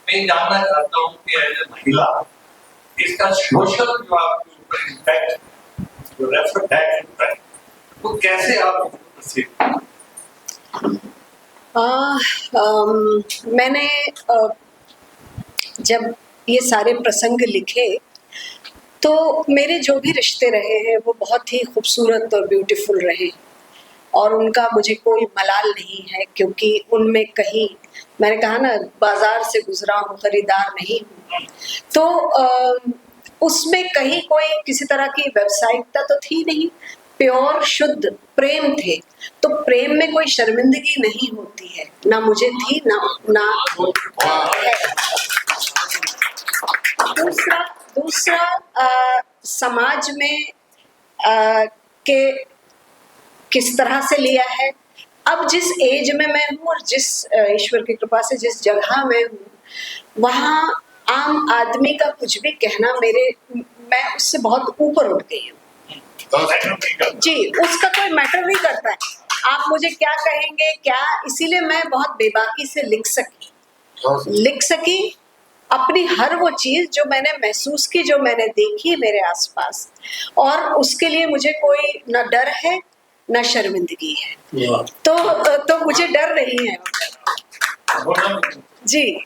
मैं जानना चाहता हूँ कि एज ए महिला इसका सोशल जो आपके ऊपर इम्पैक्ट, जो रेफ्लेक्ट इम्पैक्ट, वो कैसे आप मैंने जब ये सारे प्रसंग लिखे तो मेरे जो भी रिश्ते रहे हैं वो बहुत ही खूबसूरत और ब्यूटीफुल रहे, और उनका मुझे कोई मलाल नहीं है, क्योंकि उनमें कहीं, मैंने कहा ना, बाजार से गुजरा हूँ, खरीदार नहीं हूँ, तो उसमें कहीं कोई किसी तरह की व्यावसायिकता तो थी नहीं, प्योर शुद्ध प्रेम थे। तो प्रेम में कोई शर्मिंदगी नहीं होती है, ना मुझे थी ना है। दूसरा समाज में के किस तरह से लिया है। अब जिस एज में मैं हूँ और जिस ईश्वर की कृपा से जिस जगह में हूँ, वहाँ आम आदमी का कुछ भी कहना मैं उससे बहुत ऊपर उठ गई हूँ। जी, उसका कोई मैटर नहीं करता है, आप मुझे क्या कहेंगे क्या, इसीलिए मैं बहुत बेबाकी से लिख सकी अपनी हर वो चीज जो मैंने महसूस की, जो मैंने देखी मेरे आसपास, और उसके लिए मुझे कोई न डर है न शर्मिंदगी है। तो मुझे डर नहीं है जी।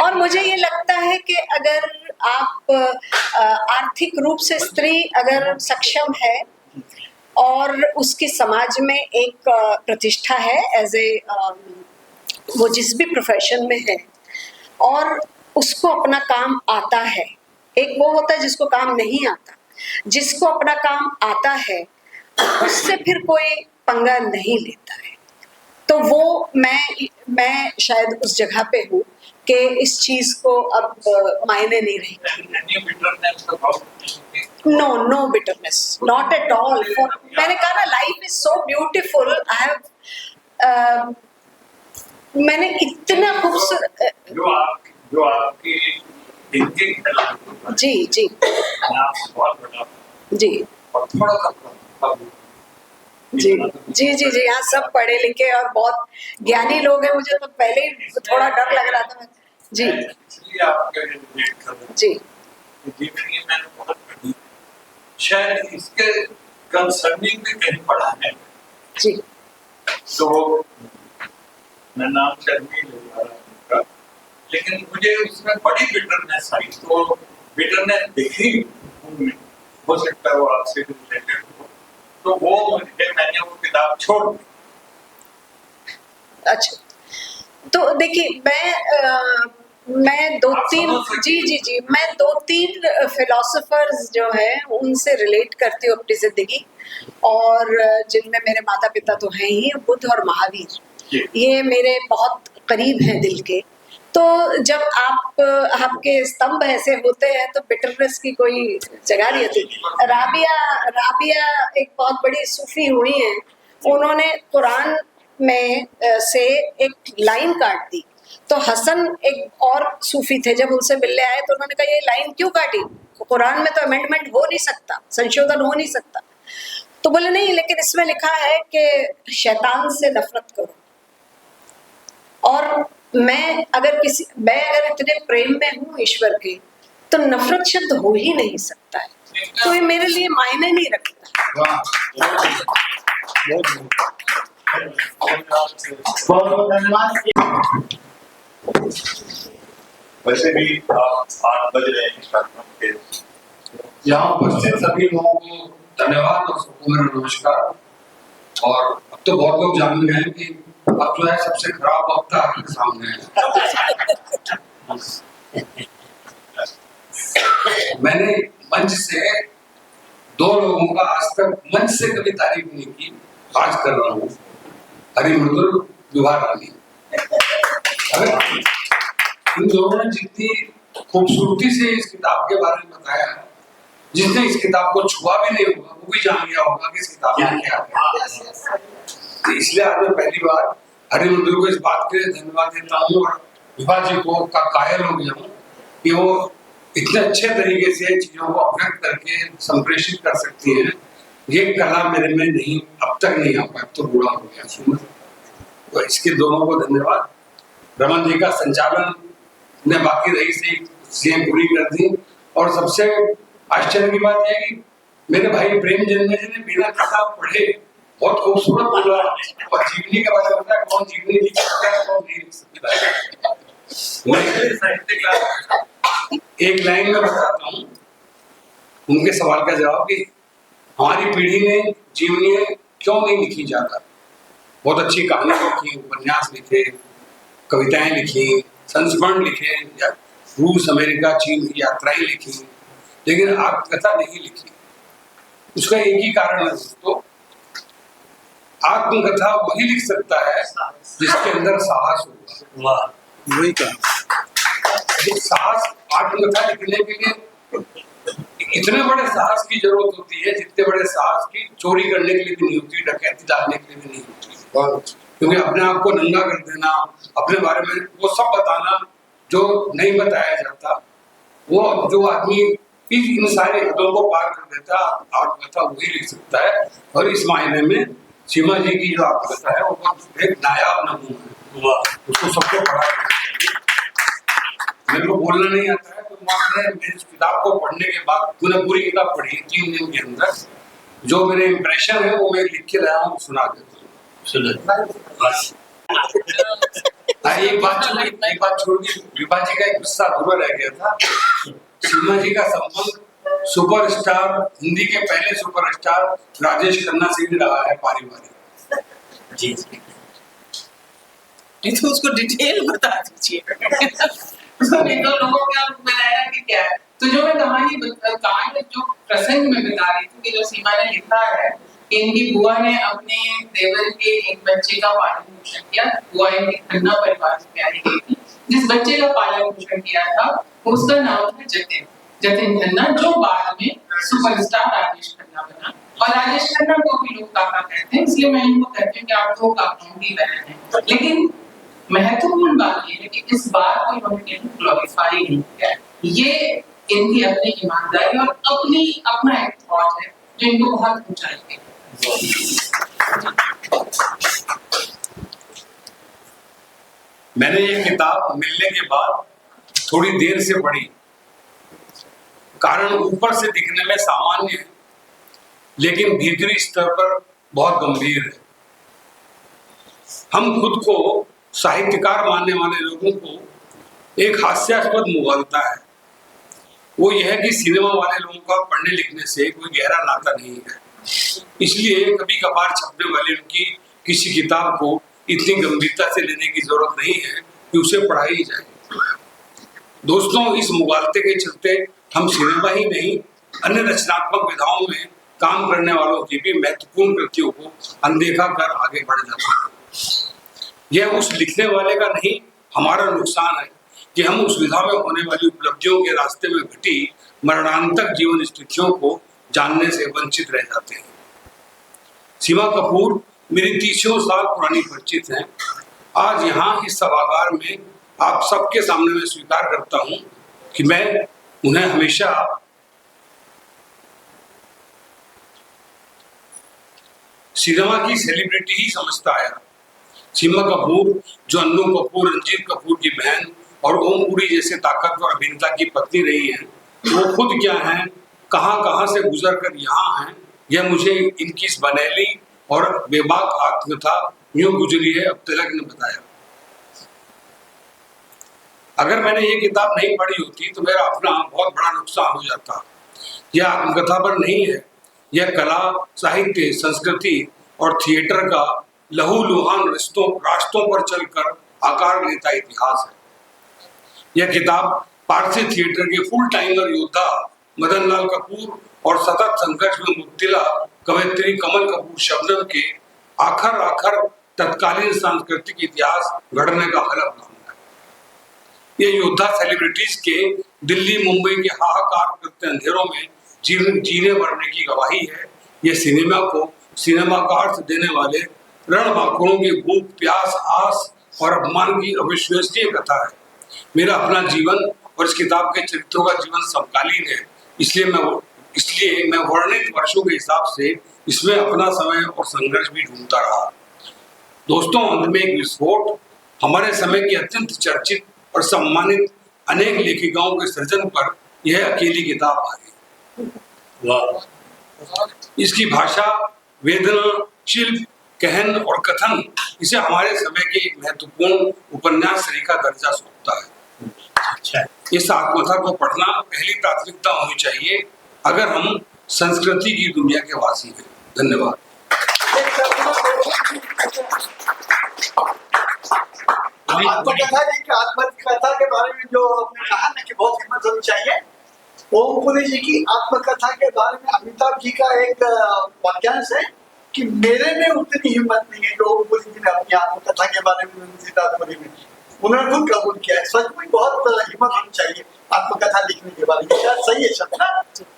और मुझे ये लगता है कि अगर आप आर्थिक रूप से स्त्री अगर सक्षम है और उसकी समाज में एक प्रतिष्ठा है एज ए वो जिस भी प्रोफेशन में है, और उसको अपना काम आता है, एक वो होता है जिसको काम नहीं आता, जिसको अपना काम आता है उससे फिर कोई पंगा नहीं लेता है। तो वो मैं शायद उस जगह पे हूँ कि इस चीज को अब मायने नहीं रही। No bitterness, not at all. मैंने कहा ना, life is so beautiful. I have मैंने इतना खूबसूरत जो आपकी थिंकिंग है, जी जी बहुत बड़ा जी और थोड़ा सा जी जी जी जी हाँ, सब पढ़े लिखे और बहुत ज्ञानी लोग हैं। मुझे तो पहले ही थोड़ा डर लग रहा था जी इसलिए आपके रिलेट कर रहा जी हूं। देखिए मैंने बहुत पढ़ी, शायद इसके कंसर्निंग भी कहीं पढ़ा है, जी तो मैं नाम शर्मी ले रहा हूँ, लेकिन मुझे उसमें बड़ी बिटरनेस आई। तो बिटरनेस दिखी उनमें, हो सकता है वो आपसे रिलेटेड हो, तो वो मैंने वो किताब छोड़ दी। अच्छा, तो देखिए मैं दो तीन मैं दो तीन फिलोसोफर्स जो है उनसे रिलेट करती हूँ अपनी जिंदगी, और जिनमें मेरे माता पिता तो हैं ही, बुद्ध और महावीर, ये मेरे बहुत करीब हैं दिल के। तो जब आपके स्तंभ ऐसे होते हैं तो बिटरनेस की कोई जगह नहीं होती। राबिया एक बहुत बड़ी सूफी हुई हैं, उन्होंने कुरान में से एक लाइन काट दी। तो हसन एक और सूफी थे, जब उनसे मिलने आए तो उन्होंने कहा ये लाइन क्यों काटी, कुरान में तो अमेंडमेंट हो नहीं सकता, संशोधन हो नहीं सकता। तो बोले नहीं, लेकिन इसमें लिखा है कि शैतान से नफरत करो, और मैं अगर इतने प्रेम में हूँ ईश्वर के, तो नफरत शब्द हो ही नहीं सकता है, तो ये मेरे लिए मायने नहीं रखता। बहुत धन्यवाद। वैसे भी आप 8 बज रहे हैं इस कार्यक्रम के। यहाँ उपस्थित सभी लोगों को धन्यवाद और सबको मेरा नमस्कार। और अब तो बहुत लोग जान गए हैं कि अब जो है सबसे खराब वक्त आपके सामने है। मैंने मंच से 2 लोगों का आज तक मंच से कभी तारीफ नहीं की, आज कर रहा हूँ। हरिमृदुल विभा रानी, इन दोनों ने जितनी खूबसूरती से इस किताब के बारे में बताया, जिसने इस किताब को छुआ भी नहीं होगा वो भी जान गया होगा कि इस किताब में क्या है। तो इसलिए आज मैं पहली बार हरिमृदुल को इस बात के लिए धन्यवाद देता हूँ, और विभा जी को का कायल हो गया हूँ कि वो इतने अच्छे तरीके से चीजों को अभिव्यक्त करके संप्रेषित कर सकती है। ये कला मेरे में नहीं, अब तक नहीं आ पाया, अब तो बूढ़ा हो गया। तो इसके दोनों को धन्यवाद। रमन जी का संचालन ने बाकी रही से पूरी कर दी। और सबसे आश्चर्य की बात यह है कि मेरे भाई प्रेम जन्मे जी ने बिना किताब पढ़े बहुत खूबसूरत बोला, और जीवनी के बारे में बताया कौन जीवनी लिख सकता है कौन नहीं लिख सकता। एक लाइन में बताता हूँ उनके सवाल का जवाब कि हमारी पीढ़ी ने जीवनी क्यों नहीं लिखी जाता। बहुत अच्छी कहानी लिखी, उपन्यास लिखे, कविताएं लिखी, संस्मरण लिखे, या रूस अमेरिका चीन की यात्राएं लिखी, लेकिन आत्मकथा नहीं लिखी। उसका एक ही कारण है दोस्तों, आत्मकथा वही लिख सकता है जिसके अंदर साहस होगा। वही कहा, साहस आत्मकथा लिखने के लिए इतने बड़े साहस की जरूरत होती है जितने बड़े साहस की चोरी करने के लिए भी नहीं होती, डकैती डालने के लिए भी नहीं होती। क्योंकि अपने आप को नंगा कर देना, अपने बारे में वो सब बताना जो नहीं बताया जाता, वो जो आदमी इन सारे हदों को पार कर देता है। आत्मकथा वही लिख सकता है, और इस मायने में सीमा जी की जो आत्मकथा है वो बहुत एक नायाब नमूना है, उसको सबको पढ़ा चाहिए। मेरे को बोलना नहीं आता है, तो मैंने इस किताब को पढ़ने के बाद तूने पूरी किताब पढ़ी 3 दिन के अंदर, जो मेरे इम्प्रेशन है वो मैं लिख के लाया हूँ, सुना देता हूँ। एक बात छोड़ दी, विभा जी का एक किस्सा अधूरा रह गया था। सीमा जी का संबंध सुपरस्टार, हिंदी के पहले सुपरस्टार राजेश खन्ना से भी रहा है पारिवारिक। जी तो उसको डिटेल बता दीजिए। नहीं तो लोगों क्या बताया कि क्या है। तो जो मैं कहानी जो प्रसंग में बता रही थी कि जो सीमा ने लिखा है कि इनकी बुआ ने अपने देवर के एक बच्चे का पालन पोषण किया। बुआ इनकी खन्ना परिवार से प्यारी गई थी। जिस बच्चे का पालन पोषण किया था उसका नाम था जतिन खन्ना, जो बाद में सुपरस्टार राजेश खन्ना बना। और राजेश खन्ना को भी लोग काका कहते हैं, इसलिए मैं इनको कहती हूँ कि आप 2 काकाओं की बहन है। लेकिन महत्वपूर्ण बात ये है कि इस बात को इन्होंने कहीं ग्लोरीफाई नहीं किया। ये इनकी अपनी ईमानदारी और अपना एक थॉट है जो इनको बहुत ऊंचाई पे। मैंने ये किताब मिलने के बाद थोड़ी देर से पढ़ी। कारण ऊपर से दिखने में सामान्य है, लेकिन भीतरी स्तर पर बहुत गंभीर है। हम खुद को साहित्यकार मानने वाले लोगों को एक हास्यास्पद मुगलता है, वो यह है कि सिनेमा वाले लोगों का पढ़ने लिखने से कोई गहरा नाता नहीं है। इसलिए कभी कभार छपने वाले उनकी किसी किताब को इतनी गंभीरता से लेने की जरूरत नहीं है कि उसे पढ़ाई जाए। दोस्तों, इस मुगालते के चलते हम सिनेमा ही नहीं, अन्य रचनात्मक विधाओं में काम करने वालों की भी महत्वपूर्ण कृतियों को अनदेखा कर आगे बढ़ जाते हैं। यह उस लिखने वाले का नहीं, हमारा नुकसान है कि हम उस विधा में होने वाली उपलब्धियों के रास्ते में घटी मरणांतक जीवन स्थितियों को जानने से वंचित रह जाते हैं। सीमा कपूर मेरी 30 साल पुरानी परिचित हैं। आज यहाँ इस सभागार में आप सबके सामने मैं स्वीकार करता हूँ कि मैं उन्हें हमेशा सिनेमा की सेलिब्रिटी ही समझता आया। सीमा कपूर, जो अन्नू कपूर, रंजीत कपूर की बहन और ओम पुरी जैसे ताकतवर अभिनेता की पत्नी रही हैं, वो खुद क्या हैं, कहाँ से गुजर कर यहाँ हैं, यह मुझे इनकी इस बनेली और बेबाक आत्मकथा यूं गुजरी है अब तिलक ने बताया। अगर मैंने ये किताब नहीं पढ़ी होती तो मेरा अपना बहुत बड़ा नुकसान हो जाता। यह आत्मकथा पर नहीं है, यह कला, साहित्य, संस्कृति और थिएटर का लहूलुहान रास्तों पर चलकर आकार लेता इतिहास है। यह किताब पारसी थिएटर के फुल टाइमर योद्धा मदन लाल कपूर और सतत संघर्ष में मुब्तला कवयित्री कमल कपूर शबनम के आखिर तत्कालीन सांस्कृतिक इतिहास गढ़ने का हलफनामा है। ये योद्धा सेलिब्रिटीज के दिल्ली मुंबई के हाहाकार करते अंधेरों में जीने मरने की गवाही है। ये सिनेमा को सिनेमा का अर्थ देने वाले रणबांकुरों की भूख, प्यास, आस और अपमान की अविश्वसनीय कथा है। मेरा अपना जीवन और इस किताब के चरित्रों का जीवन समकालीन है, इसलिए मैं वर्णित वर्षों के हिसाब से इसमें अपना समय और संघर्ष भी ढूंढता रहा। दोस्तों, अंत में एक विस्फोट, हमारे समय की अत्यंत चर्चित और सम्मानित अनेक लेखिकाओं के सृजन पर यह अकेली किताब आ गई। इसकी भाषा, वेदना, शिल्प, कहन और कथन इसे हमारे समय के एक महत्वपूर्ण उपन्यास श्री का दर्जा सौंपता है। अच्छा, इस आत्मकथा को पढ़ना पहली प्राथमिकता होनी चाहिए अगर हम संस्कृति की दुनिया के वासी हैं। धन्यवाद। आत्मकथा के बारे में जो आपने कहा ना कि बहुत हिम्मत होनी चाहिए, ओम पुरी जी की आत्मकथा के बारे में अमिताभ जी का एक वाक्यांश है कि मेरे में उतनी हिम्मत नहीं है जो ओम पुरी जी ने अपनी आत्मकथा के बारे में उन्होंने खुद कबूल किया है। सच में बहुत हिम्मत होनी चाहिए आत्मकथा लिखने के बारे में। शायद सही है शब्द ना,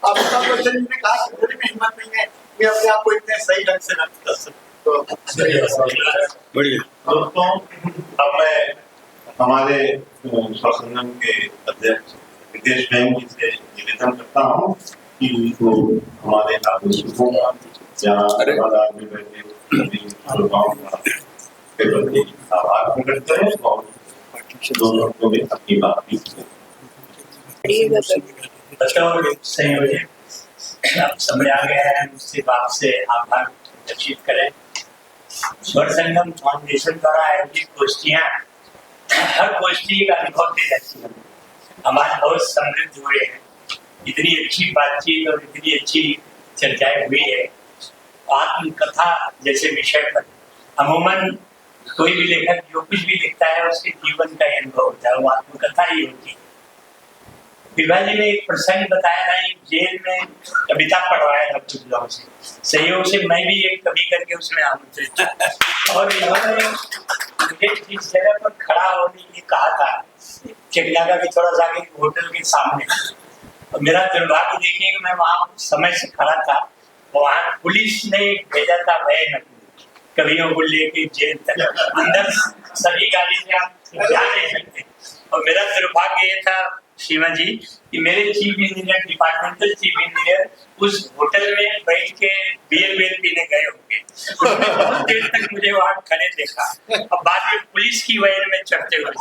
अमिताभ बच्चन जी ने कहा कि मेरे में हिम्मत नहीं है मैं अपने आप को इतने सही ढंग से व्यक्त कर सकूं। बढ़िया। दोस्तों, अब मैं हमारे संगठन के अध्यक्ष रितेश बैंक जी से निवेदन करता हूँ कि वो हमारे आगंतुकों का यहाँ बाजार में बैठे सभी श्रोताओं का के प्रति आभार प्रकट करें और दोनों को भी अपनी बात भी बतौर संयोजक अब समय आ गया है उससे बात से आभार प्रदर्शित करें। स्वर संगम फाउंडेशन द्वारा आयोजित गोष्ठियां हर गोष्ठी का अनुभव दे जाती है। हमारे बहुत समृद्ध हुए हैं, इतनी अच्छी बातचीत और इतनी अच्छी चर्चाएं हुई है। आत्मकथा जैसे विषय पर अमूमन कोई भी लेखक जो कुछ भी लिखता है उसके जीवन का अनुभव होता है, वो आत्मकथा ही होती है। विभा जी ने एक प्रसंग बताया था, एक जेल में कविता पढ़वाया था कुछ लोगों से, सहयोग से मैं भी एक कवि करके उसमें आमंत्रित था और इन्होंने मुझे जिस जगह पर खड़ा होने के लिए कहा था चेकनाका के थोड़ा सा आगे होटल के सामने, और मेरा दुर्भाग्य देखिए कि मैं वहां समय से खड़ा था, वहां पुलिस ने भेजा था भय कवियों को लेके जेल तक, अंदर सभी गाड़ी से आप जा नहीं सकते। और मेरा दुर्भाग्य ये था सीमा जी कि मेरे chief engineer, departmental chief engineer उस होटल में बैठ के बियर पीने गए होंगे, बहुत देर तक मुझे वहां खड़े देखा और बाद में पुलिस की वैन में चढ़ते हुए।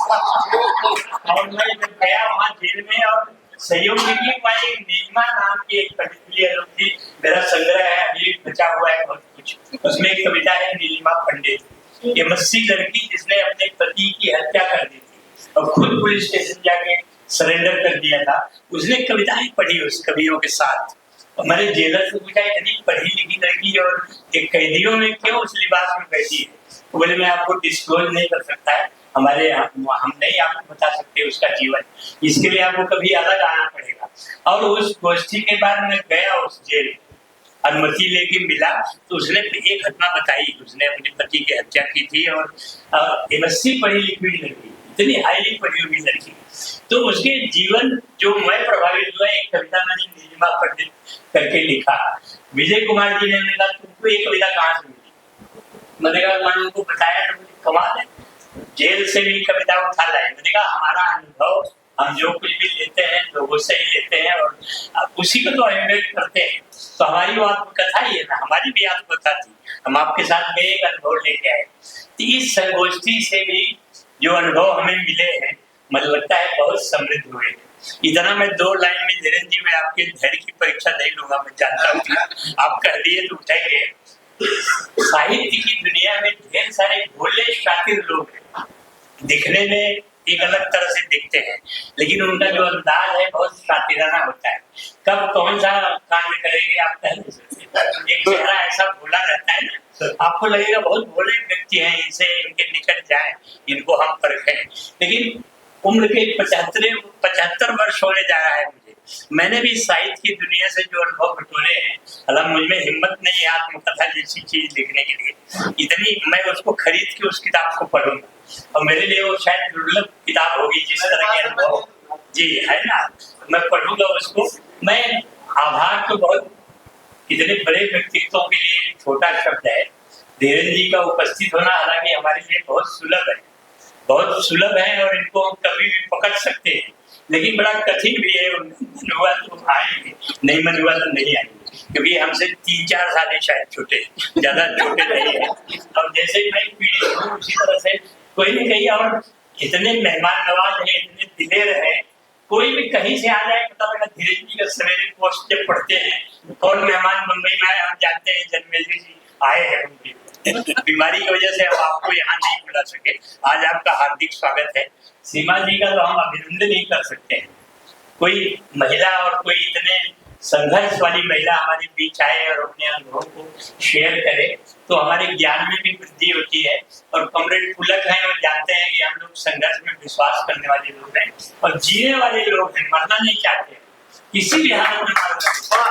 और मैं जब गया वहां जेल में और सहयोग के लिए नीलिमा नाम की एक प्रतिक्रिया थी, मेरा संग्रह है अभी बचा हुआ है बहुत कुछ, उसमें एक कविता है नीलिमा पंडित, ये मस्सी लड़की जिसने अपने पति की हत्या कर दी थी और खुद पुलिस स्टेशन जाके सरेंडर कर दिया था। उसने कविताएं पढ़ी उस कवियों के साथ और मैंने जेलर से पूछा इतनी पढ़ी लिखी लड़की और एक कैदियों में क्यों उस लिबास में बैठी है, तो बोले मैं आपको डिस्क्लोज नहीं कर सकता है, हमारे हम नहीं आपको बता सकते उसका जीवन, इसके लिए आपको कभी अलग आना पड़ेगा। और उस गोष्ठी के बाद मैं गया उस जेल, अनुमति लेके मिला तो उसने एक घटना बताई, उसने अपने पति की हत्या की थी और एमएससी पढ़ी लिखी हुई लड़की, इतनी हाईली पढ़ी हुई लड़की, तो उसके जीवन जो मैं प्रभावित हुआ, एक कविता मैंने नीलिमा पंडित करके लिखा। विजय कुमार जी ने कहा तुमको ये कविता कहाँ से मिली, मैंने कहा मैंने उनको बताया तो मुझे कमाल है, जेल से भी कविता उठा लाए। मैंने कहा हमारा अनुभव हम जो कुछ भी लेते हैं लोगों से ही लेते हैं और उसी को तो अभिव्यक्त करते हैं, तो हमारी वो आत्मकथा ही है ना, हमारी भी आत्मकथा थी, हम आपके साथ में एक अनुभव लेके आए। तो इस संगोष्ठी से भी जो अनुभव हमें मिले हैं मुझे लगता है बहुत समृद्ध हुए। इतना मैं 2 लाइन में धीरेन्द्र जी मैं आपके धैर्य की परीक्षा नहीं लूंगा, मैं जानता हूँ आप कह दिए तो उठाएंगे। साहित्य की दुनिया में ढेर सारे भोले शातिर लोग हैं, दिखने में एक अलग तरह से दिखते हैं लेकिन उनका जो अंदाज है बहुत शातिराना होता है, कब कौन सा कांड करेंगे आप कह नहीं सकते। एक चेहरा ऐसा भोला रहता है ना, आपको लगेगा बहुत भोले व्यक्ति हैं, इनसे इनके निकट जाए, इनको हम परखें, लेकिन उम्र के 75 वर्ष होने जा रहा है मुझे, मैंने भी साहित्य की दुनिया से जो अनुभव बटोरे हैं, हालांकि मुझ में हिम्मत नहीं है आत्मकथा जैसी चीज लिखने के लिए, इतनी मैं उसको खरीद के उस किताब को पढ़ूंगा और मेरे लिए वो शायद दुर्लभ किताब होगी जिस तरह के अनुभव जी है ना, मैं पढ़ूंगा उसको। मैं आभार तो बहुत इतने बड़े व्यक्तित्वों के लिए छोटा शब्द है, धीरेन्द्र जी का उपस्थित होना हालांकि हमारे लिए बहुत सुलभ है, बहुत सुलभ है और इनको हम कभी भी पकड़ सकते हैं, लेकिन बड़ा कठिन भी है। मन हुआ तो आएंगे, नहीं मन हुआ तो नहीं आएंगे, क्योंकि हमसे 3-4 साल शायद छोटे, ज्यादा छोटे नहीं है। और जैसे मैं पीढ़ी हूँ उसी तरह से कोई भी कहीं, और इतने मेहमान नवाज है, इतने दिलेर है, कोई भी कहीं से आ जाए पता लगा धीरेन्द्र जी का सवेरे पोस्ट जब पढ़ते हैं कौन मेहमान मुंबई में आए, हम जानते हैं जन्मेजय जी आए हैं, उनकी बीमारी की वजह से हम आपको यहाँ नहीं बुला सके, आज आपका हार्दिक स्वागत है। सीमा जी का तो हम अभिनंदन नहीं कर सकते हैं, कोई महिला और कोई इतने संघर्ष वाली महिला हमारे बीच आए और अपने अनुभव को शेयर करे तो हमारे ज्ञान में भी वृद्धि होती है। और कॉमरेड पुलक हैं और जानते हैं कि हम लोग संघर्ष में विश्वास करने वाले लोग हैं और जीने वाले लोग हैं, मरना नहीं चाहते किसी भी हालत में मरना।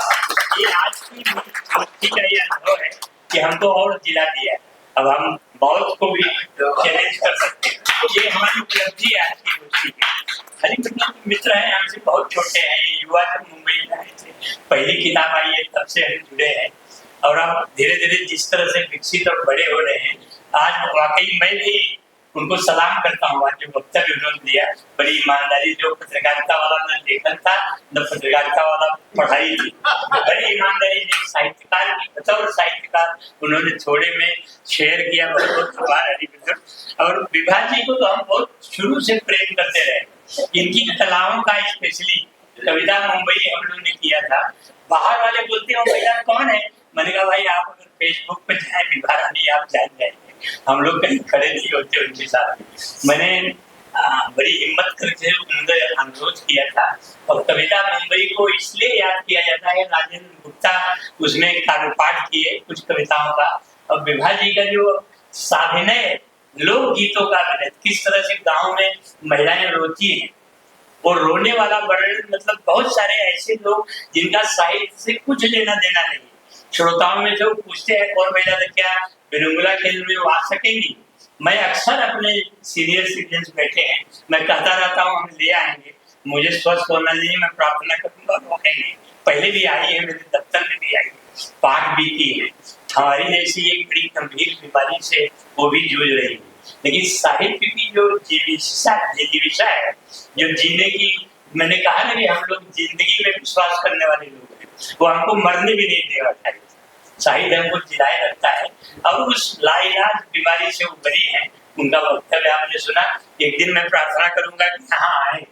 ये आज की का ये अनुभव है कि हमको और जिला दिया है, अब हम बहुत को भी चैलेंज कर सकते हैं, ये हमारी उपलब्धि है आज की गोष्ठी की। हरिकृष्ण मित्र हैं, हमसे बहुत छोटे हैं, ये युवा जब मुंबई में आए थे, पहली किताब आई है तब से हम जुड़े हैं और अब धीरे धीरे जिस तरह से विकसित और बड़े हो रहे हैं, आज वाकई मैं भी उनको सलाम करता हूँ। आज जो वक्तव्य उन्होंने दिया, बड़ी ईमानदारी, जो पत्रकारिता वाला न लेखन था न पत्रकारिता वाला पढ़ाई थी, बड़ी ईमानदारी ने साहित्यकार की बतौर साहित्यकार उन्होंने थोड़े में शेयर किया। बहुत बहुत आभार हरिभद्र। और विभा जी को तो हम बहुत शुरू से प्रेम करते रहे। इनकी कलाओं का स्पेशली कविता मुंबई हम लोगों ने किया था। बाहर वाले बोलते हैं भैया कौन है, मैंने कहा भाई आप अगर फेसबुक पे जाए विभा रानी आप जान जाएंगे। हम लोग कहीं खड़े नहीं होते उनके साथ। मैंने बड़ी हिम्मत करके उनसे अनुरोध किया था। और कविता मुंबई को इसलिए याद किया जाता है, राजेंद्र गुप्ता उसमें काव्यपाठ किए कुछ कविताओं का। और विभा जी का जो साभिनय लोक गीतों का अभिनय, किस तरह से गाँव में महिलाएं रोती हैं और रोने वाला वर्णन, मतलब बहुत सारे ऐसे लोग जिनका साहित्य से कुछ लेना देना नहीं। श्रोताओं में जो पूछते हैं कौन महिला तो क्या विरंगुला खेल में वो आ सकेंगी, मैं अक्सर अपने सीनियर सिटीजन बैठे हैं, मैं कहता रहता हूँ हम ले आएंगे, मुझे स्वस्थ होना चाहिए, मैं प्रार्थना करूंगा वो आएंगे। पहले भी आई है, मेरे दफ्तर में भी आई, पाठ भी की है। हमारी जैसी एक बड़ी गंभीर बीमारी से वो भी जूझ रही है। लेकिन साहित्य की जो जीविका है, जो जीने की, मैंने कहा ना कि हम लोग जिंदगी में विश्वास करने वाले लोग हैं, वो हमको मरने भी नहीं देगा। साहित्य हमको जिलाए रखता है। और उस लाइलाज बीमारी से उभरी है, उनका वक्तव्य आपने सुना। एक दिन मैं प्रार्थना करूंगा कि यहाँ आए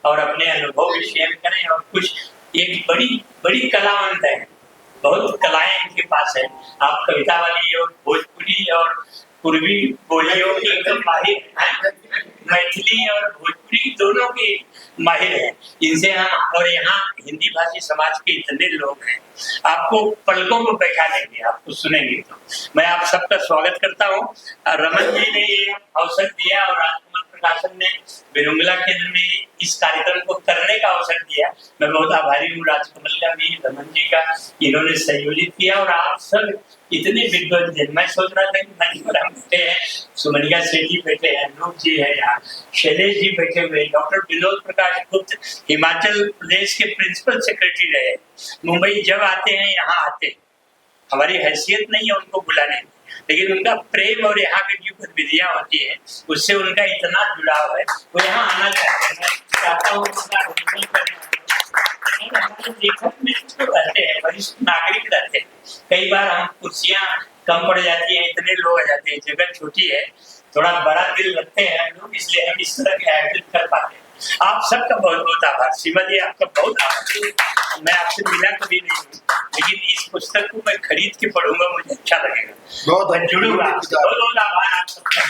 और अपने अनुभव भी शेयर करें। और कुछ एक बड़ी बड़ी कलावंत है, बहुत कलाएं इनके पास है। आप कविता वाली और भोजपुरी और पूर्वी बोलियों की एकदम माहिर हैं, मैथिली और भोजपुरी दोनों के माहिर हैं। इनसे हम, और यहाँ हिंदी भाषी समाज के इतने लोग हैं, आपको पलकों को बैठा लेंगे, आपको सुनेंगे। तो मैं आप सबका स्वागत करता हूँ। रमन जी ने ये अवसर दिया और राजकमल प्रकाशन ने विरंगुला केंद्र में इस कार्यक्रम को करने का अवसर दिया। मैं बहुत आभारी हूँ राजकमल का भी, रमन जी का, इन्होंने संयोजित किया। और आप सब इतने विद्वान, मैं सोच रहा था कि मंच पर हम बैठे हैं, सुमनिया सेठी बैठे हैं, अनूप जी है यहाँ, शैलेश जी बैठे हुए, डॉक्टर विनोद प्रकाश गुप्त हिमाचल प्रदेश के प्रिंसिपल सेक्रेटरी रहे, मुंबई जब आते हैं यहाँ आते हैं। हमारी हैसियत नहीं है उनको बुलाने की, लेकिन उनका प्रेम और यहाँ की जो गतिविधियां होती है उससे उनका इतना जुड़ाव है, वो यहाँ आना चाहते हैं। मैं चाहता हूँ हमारे लेखक में तो रहते हैं, वरिष्ठ नागरिक रहते हैं, कई बार हम कुर्सियां कम पड़ जाती हैं, इतने लोग आ जाते हैं, जगह छोटी है, थोड़ा बड़ा दिल रखते हैं हम लोग, इसलिए हम इस तरह के आयोजन कर पाते हैं। आप सबका बहुत बहुत आभार। सीमा जी आपका बहुत आभार। मैं आपसे मिला कभी नहीं हूँ, लेकिन इस पुस्तक को मैं खरीद के पढ़ूंगा, मुझे अच्छा लगेगा, बहुत जुड़ूंगा। बहुत बहुत आभार आप सबका।